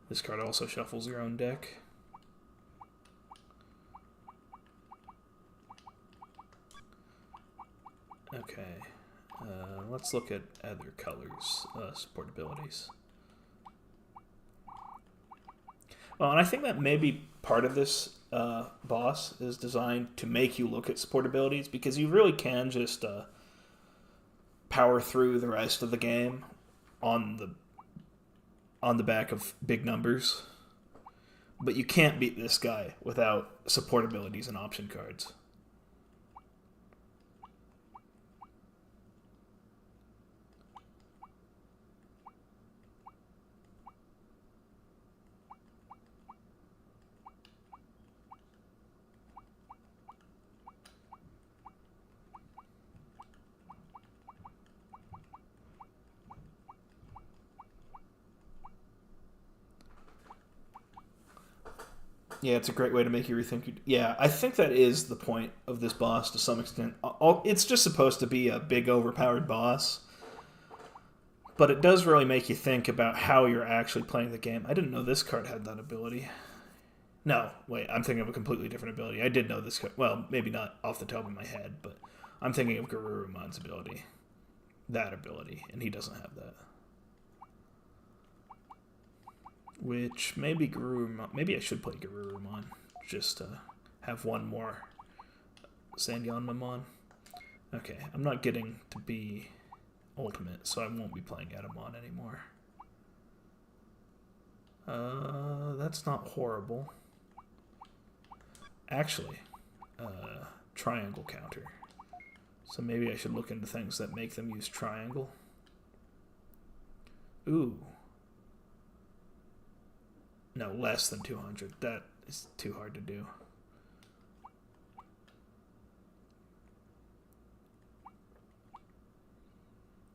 This card also shuffles your own deck. Okay. Let's look at other colors, support abilities. Well, and I think that maybe part of this boss is designed to make you look at support abilities, because you really can just power through the rest of the game on the back of big numbers. But you can't beat this guy without support abilities and option cards. Yeah, it's a great way to make you rethink. Yeah, I think that is the point of this boss to some extent. It's just supposed to be a big, overpowered boss. But it does really make you think about how you're actually playing the game. I didn't know this card had that ability. No, wait, I'm thinking of a completely different ability. I did know this card. Well, maybe not off the top of my head, but I'm thinking of Garurumon's ability. That ability, and he doesn't have that. Which, maybe Garurumon... Maybe I should play Garurumon, just to have one more Sandyanmamon. Okay, I'm not getting to be Ultimate, so I won't be playing Etamon anymore. That's not horrible. Actually, triangle counter. So maybe I should look into things that make them use triangle. Ooh. No, less than 200. That is too hard to do.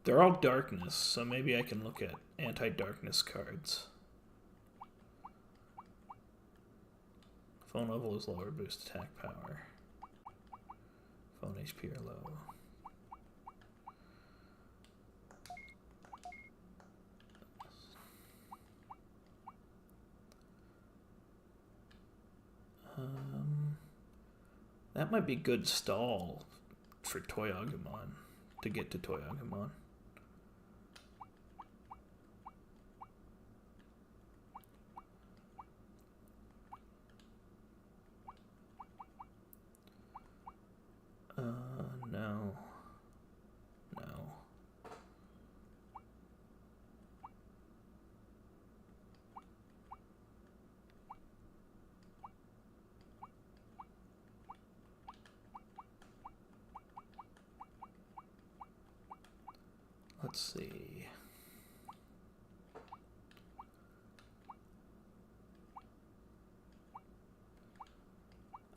They're all darkness, so maybe I can look at anti-darkness cards. Phone level is lower, boost attack power. Phone HP are low. That might be good stall for Toyagumon, to get to Toyagumon. No. No. Let's see.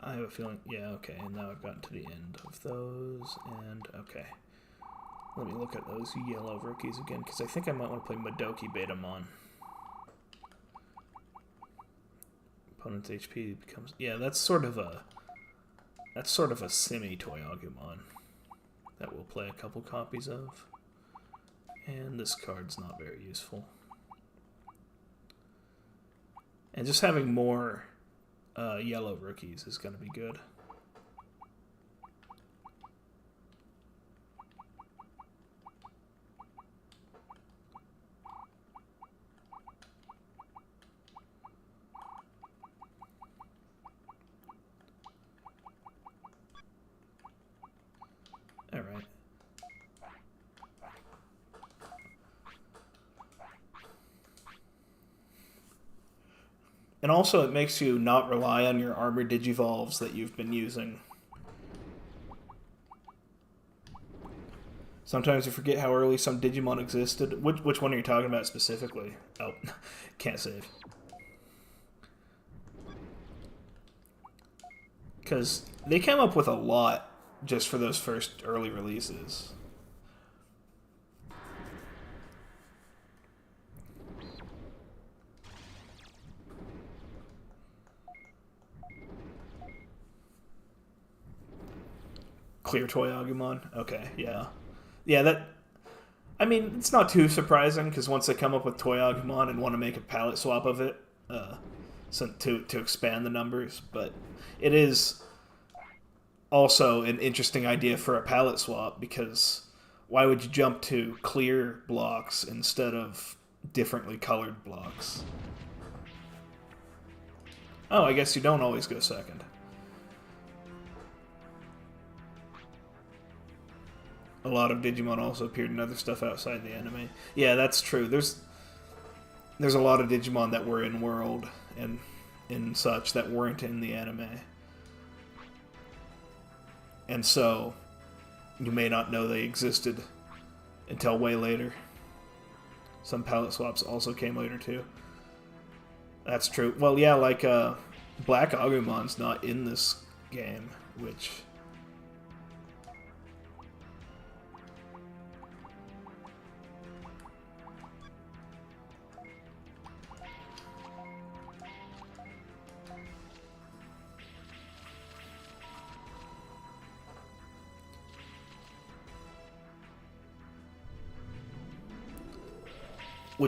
I have a feeling, yeah, okay, and now I've gotten to the end of those, and okay. Let me look at those yellow rookies again, because I think I might want to play Madoki Betamon. Opponent's HP becomes, yeah, that's sort of a semi-Toyagumon that we'll play a couple copies of. And this card's not very useful. And just having more yellow rookies is going to be good. All right. And also it makes you not rely on your armored Digivolves that you've been using. Sometimes you forget how early some Digimon existed. Which one are you talking about specifically? Oh, can't save. Because they came up with a lot just for those first early releases. clear toy Agumon. Okay, yeah, yeah. That I mean, it's not too surprising because once they come up with toy Agumon and want to make a palette swap of it, so to expand the numbers, but it is also an interesting idea for a palette swap because why would you jump to clear blocks instead of differently colored blocks? Oh, I guess you don't always go second. A lot of Digimon also appeared in other stuff outside the anime. Yeah, that's true. There's a lot of Digimon that were in World and such that weren't in the anime. And so you may not know they existed until way later. Some palette swaps also came later too. That's true. Well, yeah, like Black Agumon's not in this game, which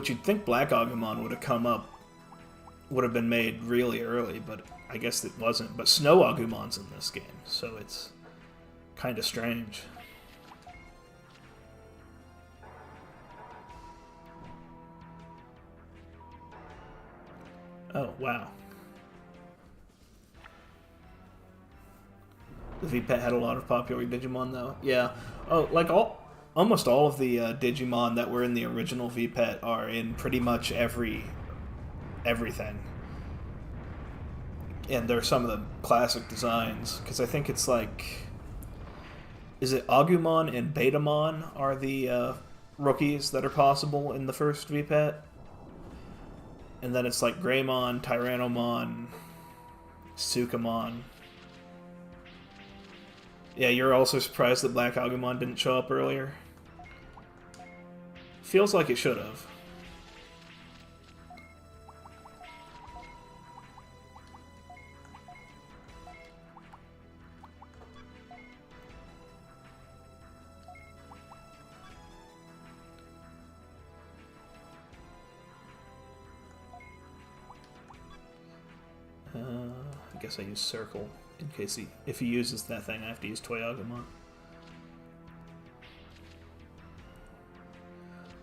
you'd think Black Agumon would have come up, would have been made really early, but I guess it wasn't. But Snow Agumon's in this game, so it's kind of strange. Oh, wow. The V-Pet had a lot of popular Digimon, though. Yeah. Oh, like almost all of the Digimon that were in the original V-Pet are in pretty much everything. And they're some of the classic designs, because I think it's like... Is it Agumon and Betamon are the rookies that are possible in the first V-Pet? And then it's like Greymon, Tyrannomon, Sukamon. Yeah, you're also surprised that Black Agumon didn't show up earlier? Feels like it should have. I guess I use Circle in case if he uses that thing, I have to use Toy Agumon.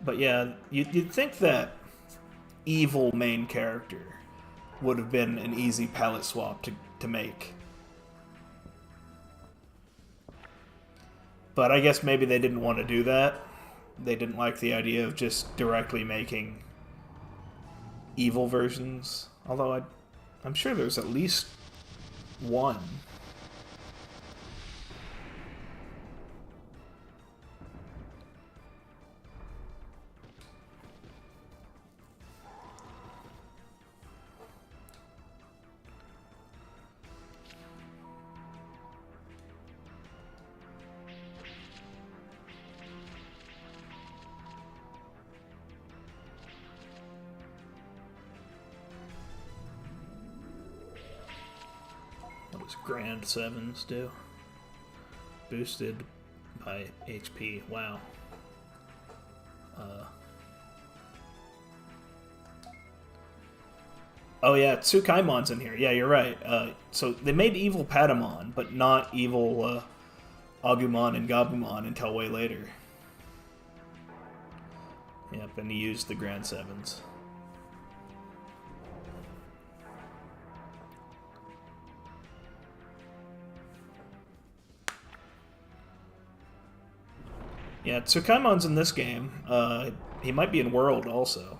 But yeah, you'd think that evil main character would have been an easy palette swap to make. But I guess maybe they didn't want to do that. They didn't like the idea of just directly making evil versions. Although I'm sure there's at least one. What does Grand Sevens do? Boosted by HP. Wow. Oh yeah, Tsukaimon's in here. Yeah, you're right. So they made evil Patamon, but not evil Agumon and Gabumon until way later. Yep, and he used the Grand Sevens. Yeah, Tsukaimon's in this game. He might be in World also.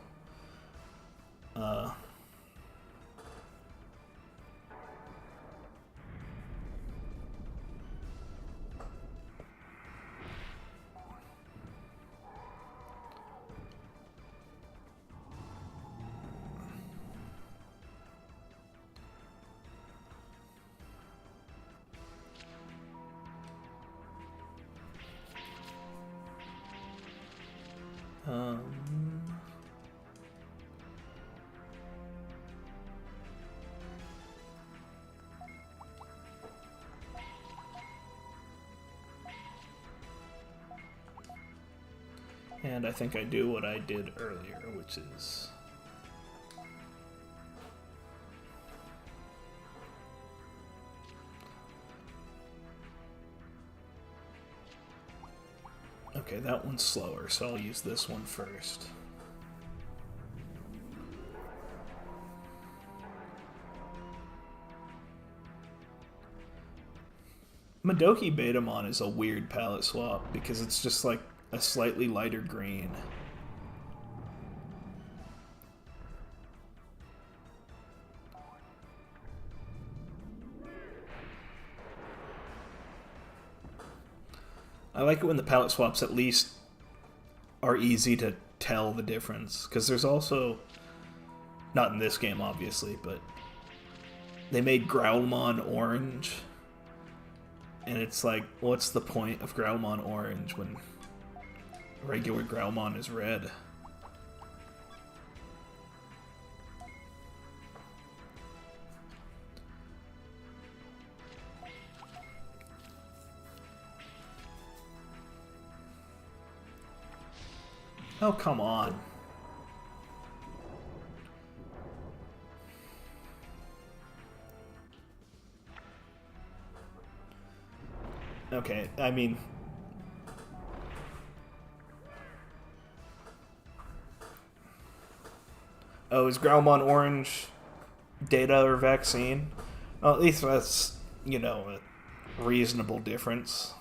And I think I do what I did earlier, which is... Okay, that one's slower, so I'll use this one first. Madoki Betamon is a weird palette swap because it's just like a slightly lighter green. I like it when the palette swaps at least are easy to tell the difference, because there's also, not in this game obviously, but they made Growlmon orange, and it's like, what's the point of Growlmon orange when regular Growlmon is red? Oh, come on. Okay, I mean... Oh, is Growlmon orange data or vaccine? Well, at least that's, you know, a reasonable difference.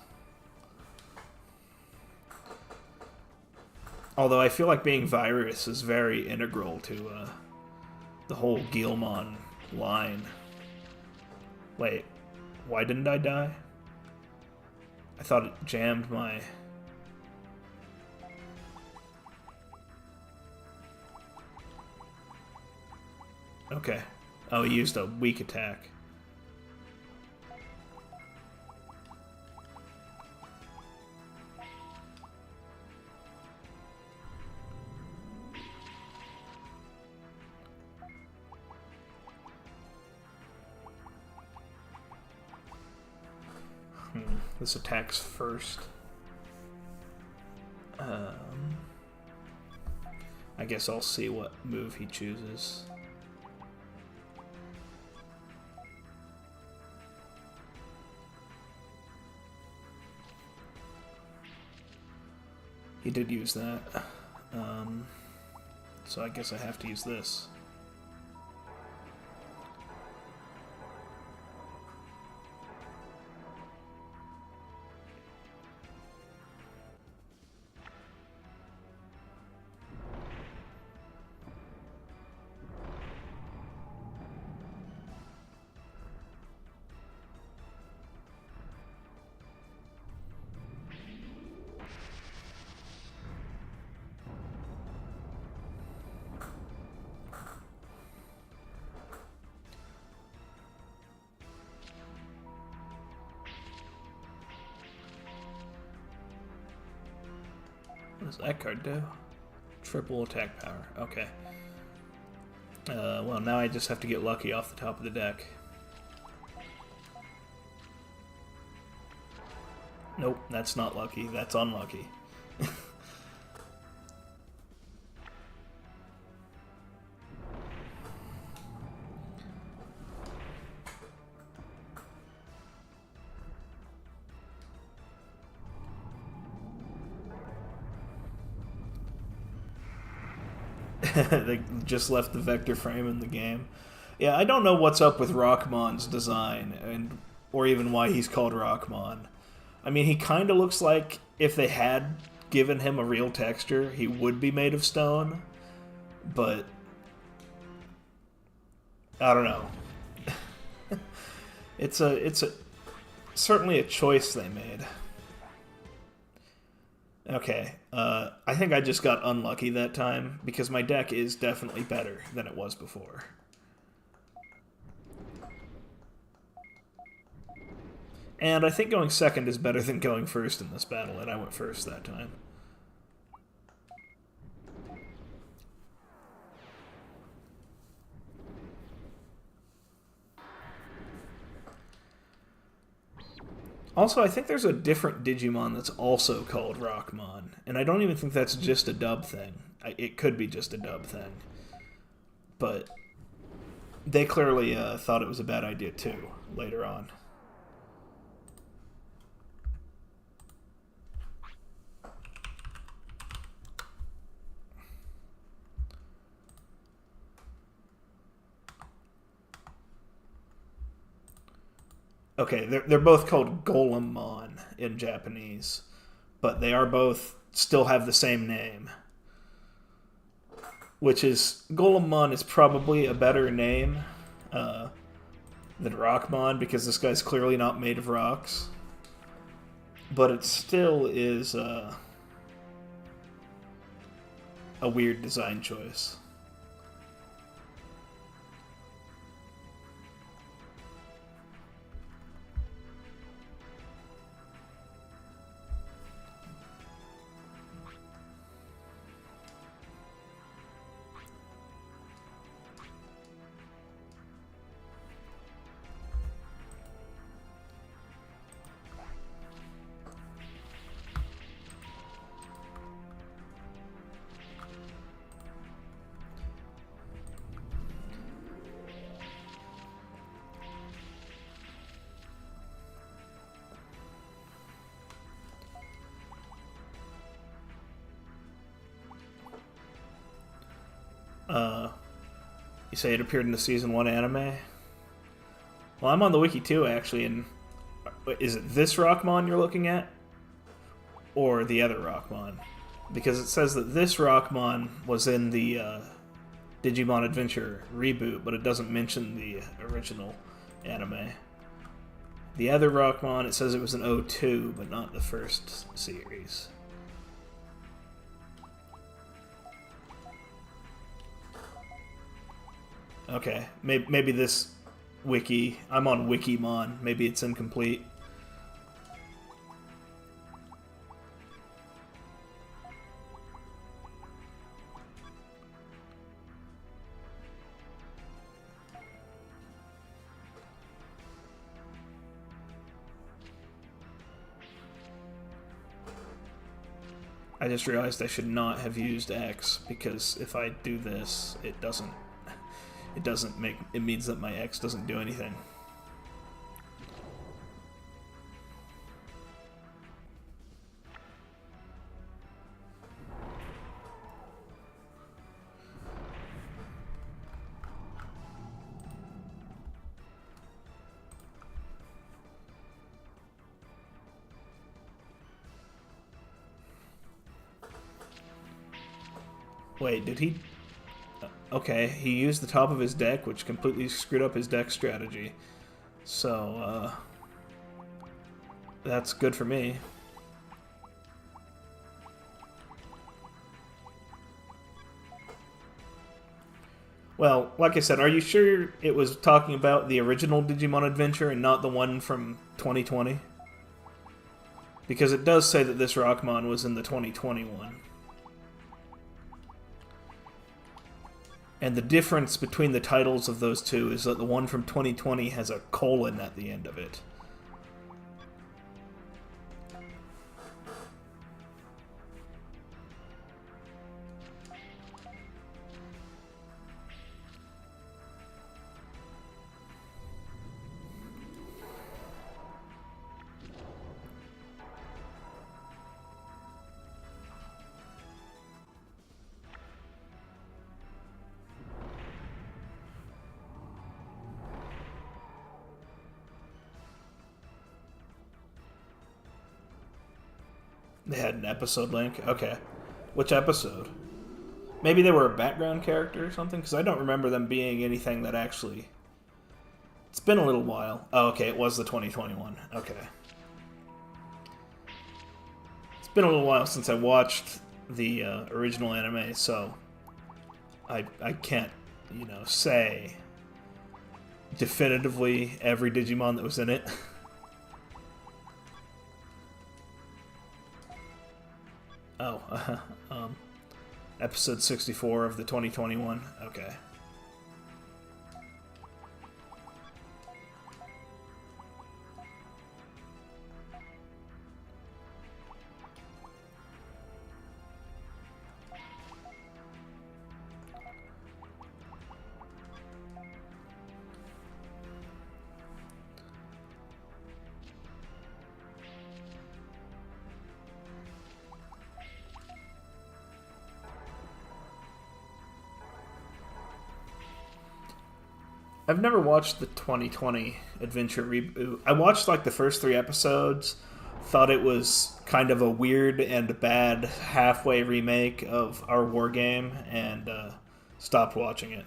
Although I feel like being virus is very integral to the whole Guilmon line. Wait, why didn't I die? I thought it jammed my... Okay. Oh, he used a weak attack. This attacks first. I guess I'll see what move he chooses. He did use that. So I guess I have to use this. What does that card do? Triple attack power. Okay. Well, now I just have to get lucky off the top of the deck. Nope, that's not lucky. That's unlucky. They just left the vector frame in the game. Yeah, I don't know what's up with Rockmon's design, or even why he's called Rockmon. I mean, he kind of looks like if they had given him a real texture, he would be made of stone, but I don't know. It's certainly a choice they made. Okay, I think I just got unlucky that time, because my deck is definitely better than it was before. And I think going second is better than going first in this battle, and I went first that time. Also, I think there's a different Digimon that's also called Rockmon, and I don't even think that's just a dub thing. It could be just a dub thing. But they clearly thought it was a bad idea too, later on. Okay, they're both called Golemmon in Japanese, but they are both still have the same name, which is Golemmon is probably a better name uh, than Rockmon because this guy's clearly not made of rocks, but it still is a weird design choice. You say it appeared in the season 1 anime? Well, I'm on the wiki too, actually, and is it this Rockmon you're looking at? Or the other Rockmon? Because it says that this Rockmon was in the Digimon Adventure reboot, but it doesn't mention the original anime. The other Rockmon, it says it was in 02, but not the first series. Okay, maybe this wiki... I'm on Wikimon. Maybe it's incomplete. I just realized I should not have used X, because if I do this, it doesn't make... It means that my X doesn't do anything. Wait, did he... Okay, he used the top of his deck, which completely screwed up his deck strategy. So, that's good for me. Well, like I said, are you sure it was talking about the original Digimon Adventure and not the one from 2020? Because it does say that this Rockmon was in the 2021. And the difference between the titles of those two is that the one from 2020 has a colon at the end of it. They had an episode link? Okay. Which episode? Maybe they were a background character or something? Because I don't remember them being anything that actually... It's been a little while. Oh, okay, it was the 2021. Okay. It's been a little while since I watched the original anime, so... I can't, say definitively every Digimon that was in it. Oh, episode 64 of the 2021. Okay. I've never watched the 2020 Adventure reboot. I watched like the first 3 episodes, thought it was kind of a weird and bad halfway remake of our war game, and stopped watching it.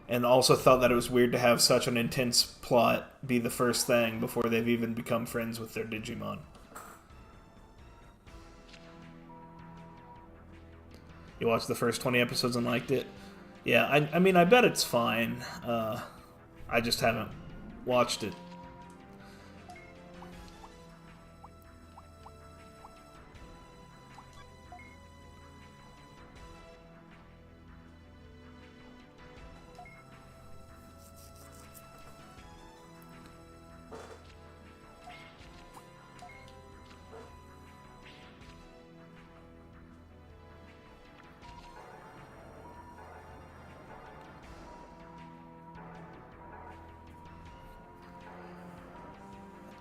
And also thought that it was weird to have such an intense plot be the first thing before they've even become friends with their Digimon. You watched the first 20 episodes and liked it? Yeah, I mean, I bet it's fine. I just haven't watched it.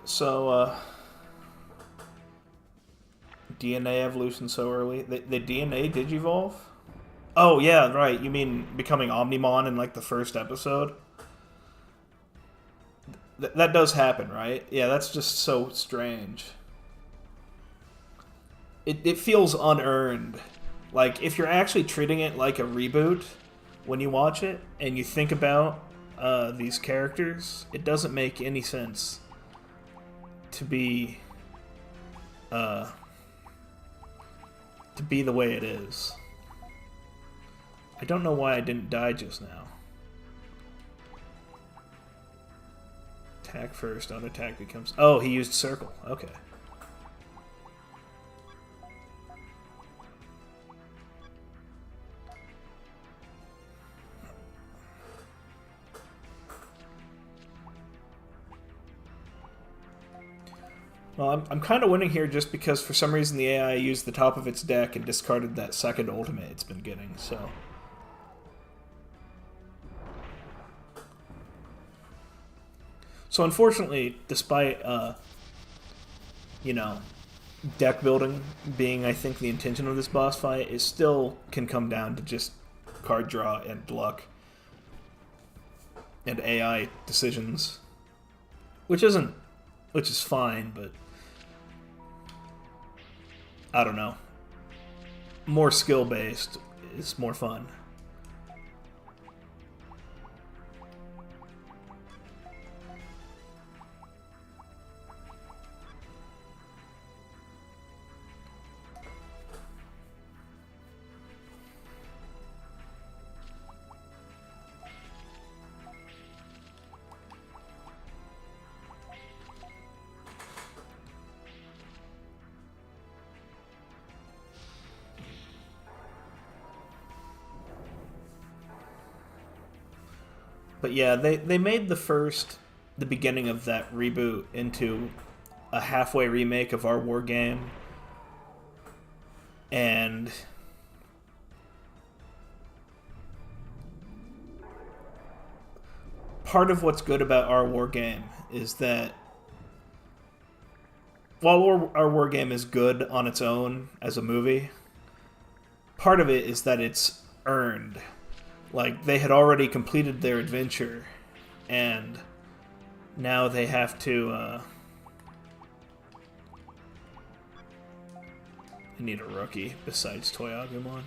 So, DNA evolution so early? The DNA digivolve? Oh, yeah, right. You mean becoming Omnimon in, like, the first episode? That does happen, right? Yeah, that's just so strange. It feels unearned. Like, if you're actually treating it like a reboot when you watch it, and you think about these characters, it doesn't make any sense to be the way it is. I don't know why I didn't die just now. Attack first, on attack becomes... Oh, he used circle. Okay. Well, I'm kind of winning here just because for some reason the AI used the top of its deck and discarded that second ultimate it's been getting, so... So unfortunately, despite, you know, deck building being, I think, the intention of this boss fight, it still can come down to just card draw and luck and AI decisions, which is fine, but I don't know. More skill-based is more fun. But yeah, they made the beginning of that reboot into a halfway remake of our war game. And part of what's good about our war game is that while our war game is good on its own as a movie, part of it is that it's earned. Like, they had already completed their adventure, and now they have to, I need a rookie besides Toyagumon.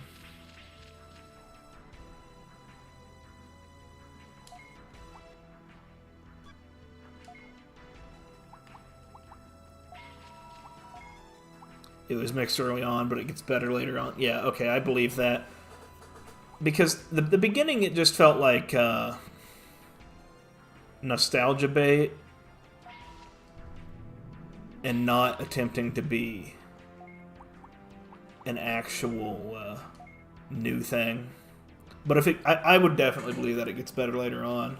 It was mixed early on, but it gets better later on. Yeah, okay, I believe that. Because the beginning, it just felt like nostalgia bait and not attempting to be an actual new thing. But if I would definitely believe that it gets better later on,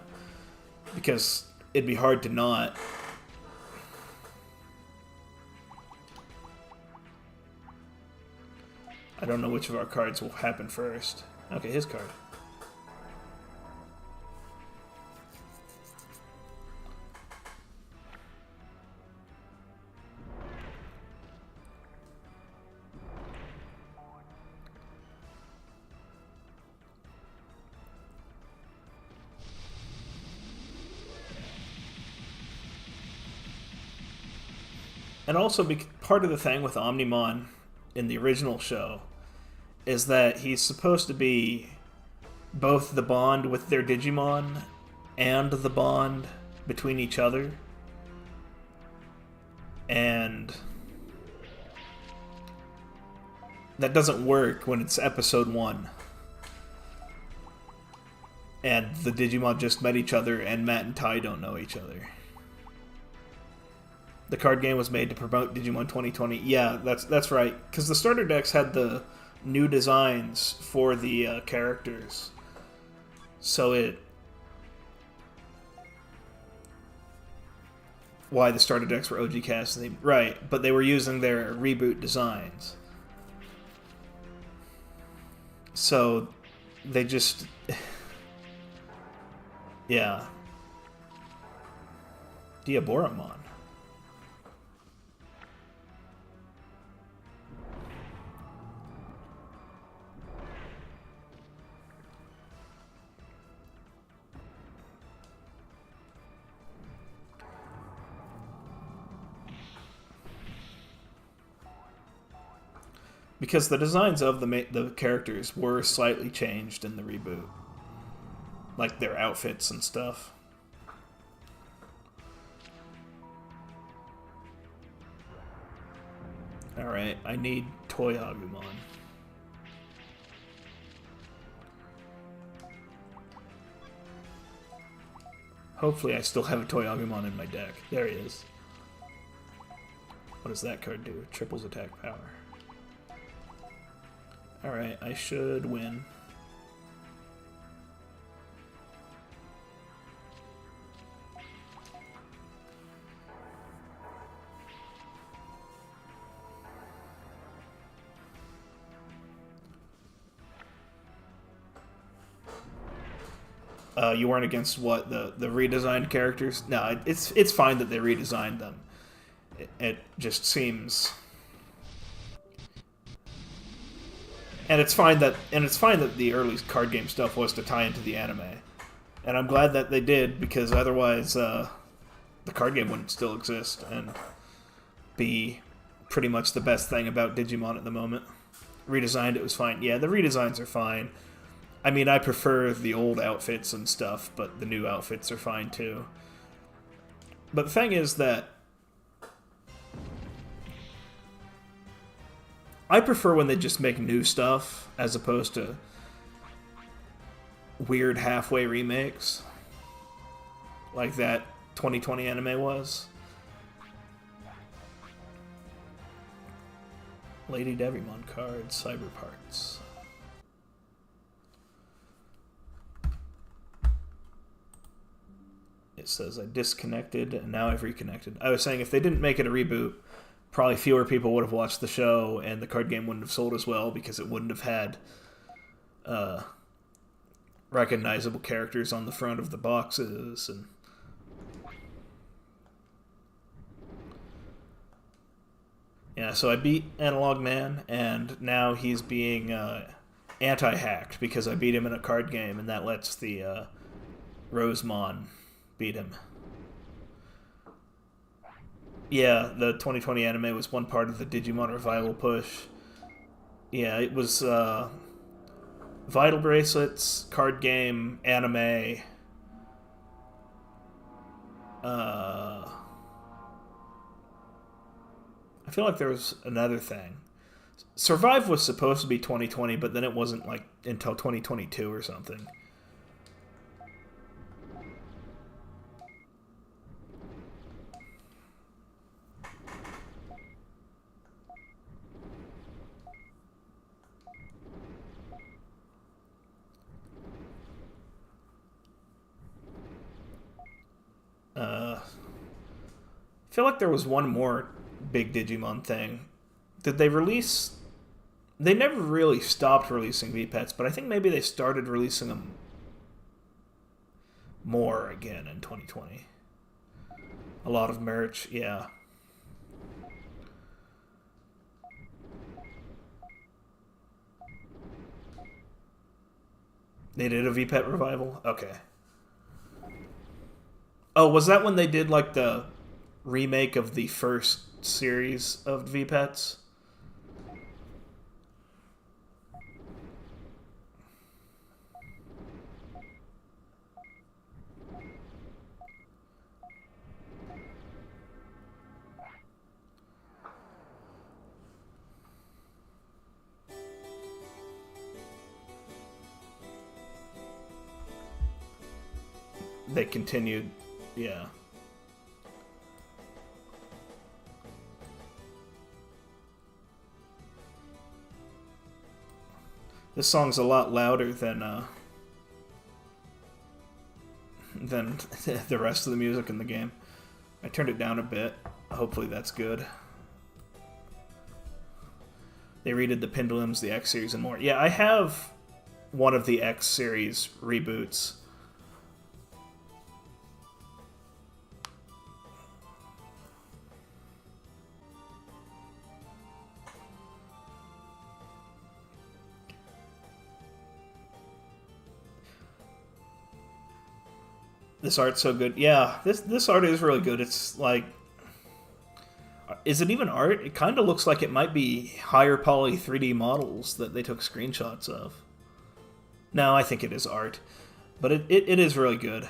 because it'd be hard to not. I don't know which of our cards will happen first. Okay, his card. And also, part of the thing with Omnimon in the original show is that he's supposed to be both the bond with their Digimon and the bond between each other. And that doesn't work when it's episode 1. And the Digimon just met each other, and Matt and Ty don't know each other. The card game was made to promote Digimon 2020. Yeah, that's right. Because the starter decks had the new designs for the characters. So why the starter decks were OG cast. Right, but they were using their reboot designs. So they just... yeah. Diaboramon. Because the designs of the characters were slightly changed in the reboot. Like their outfits and stuff. Alright, I need Toy Agumon. Hopefully I still have a Toy Agumon in my deck. There he is. What does that card do? Triples attack power. Alright, I should win. You weren't against what? The redesigned characters? No, it's fine that they redesigned them. It just seems... And it's fine that the early card game stuff was to tie into the anime. And I'm glad that they did, because otherwise the card game wouldn't still exist and be pretty much the best thing about Digimon at the moment. Redesigned, it was fine. Yeah, the redesigns are fine. I mean, I prefer the old outfits and stuff, but the new outfits are fine too. But the thing is that I prefer when they just make new stuff as opposed to weird halfway remakes like that 2020 anime was. Lady Devimon card, Cyber Parts. It says I disconnected and now I've reconnected. I was saying if they didn't make it a reboot, probably fewer people would have watched the show and the card game wouldn't have sold as well because it wouldn't have had recognizable characters on the front of the boxes. And yeah, so I beat Analog Man, and now he's being anti-hacked because I beat him in a card game, and that lets the Rosemon beat him. Yeah, the 2020 anime was one part of the Digimon Revival push. Yeah, it was Vital Bracelets, card game, anime. I feel like there was another thing. Survive was supposed to be 2020, but then it wasn't like until 2022 or something. I feel like there was one more big Digimon thing. Did they release... They never really stopped releasing V-Pets, but I think maybe they started releasing them more again in 2020. A lot of merch, yeah. They did a V-Pet revival? Okay. Oh, was that when they did like the remake of the first series of V-Pets. They continued, yeah. This song's a lot louder than the rest of the music in the game. I turned it down a bit. Hopefully that's good. They redid the Pendulums, the X series, and more. Yeah, I have one of the X series reboots. This art's so good. Yeah, this art is really good. It's like, is it even art? It kind of looks like it might be higher poly 3D models that they took screenshots of. No, I think it is art, but it is really good.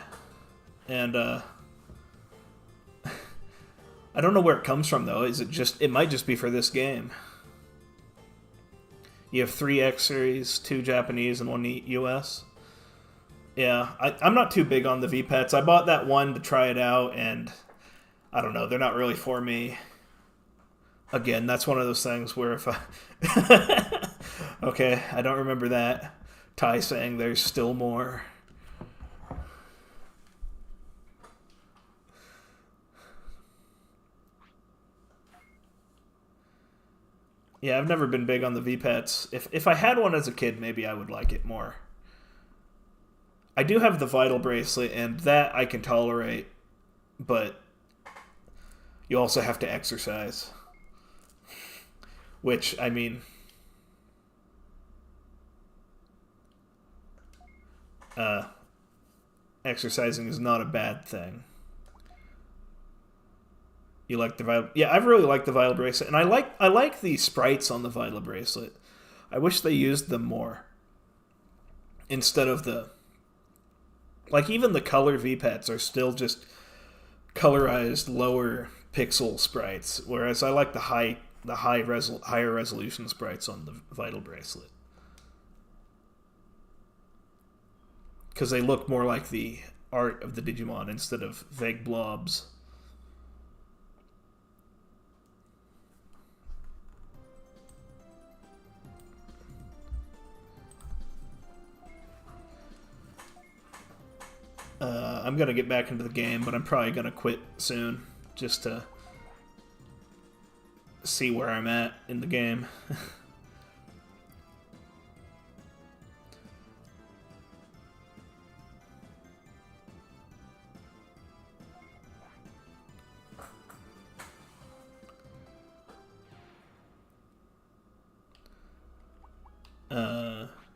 And I don't know where it comes from though. Is it just? It might just be for this game. You have 3 X series, 2 Japanese, and 1 US. Yeah, I'm not too big on the V-Pets. I bought that one to try it out, and I don't know, they're not really for me. Again, that's one of those things where if I... Okay, I don't remember that. Ty saying there's still more. Yeah, I've never been big on the V-Pets. If I had one as a kid, maybe I would like it more. I do have the Vital Bracelet, and that I can tolerate, but you also have to exercise. Which, I mean... exercising is not a bad thing. You like the Vital... Yeah, I really like the Vital Bracelet, and I like the sprites on the Vital Bracelet. I wish they used them more. Instead of the... Like, even the color V-Pets are still just colorized lower pixel sprites, whereas I like the higher resolution sprites on the Vital Bracelet. Because they look more like the art of the Digimon instead of vague blobs. I'm going to get back into the game, but I'm probably going to quit soon, just to see where I'm at in the game.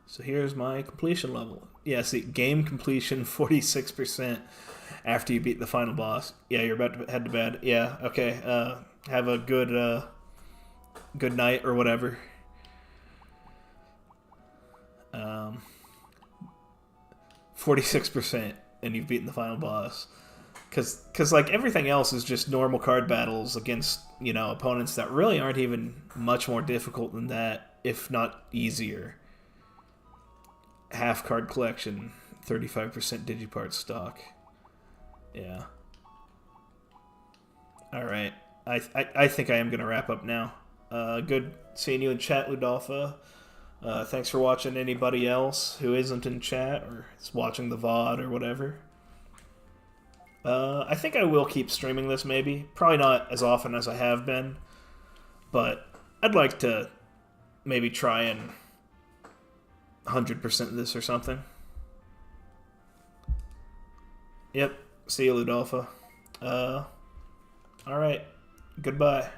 So here's my completion level. Yeah, see, game completion 46% after you beat the final boss. Yeah, you're about to head to bed. Yeah, okay. Have a good good night or whatever. 46% and you've beaten the final boss. Because like everything else is just normal card battles against, you know, opponents that really aren't even much more difficult than that, if not easier. Half card collection, 35% Digipart stock. Yeah. Alright. I think I am going to wrap up now. Good seeing you in chat, Ludolpha. Thanks for watching anybody else who isn't in chat or is watching the VOD or whatever. I think I will keep streaming this maybe. Probably not as often as I have been. But I'd like to maybe try and 100% this or something. Yep. See you, Ludolpha. Alright. Goodbye.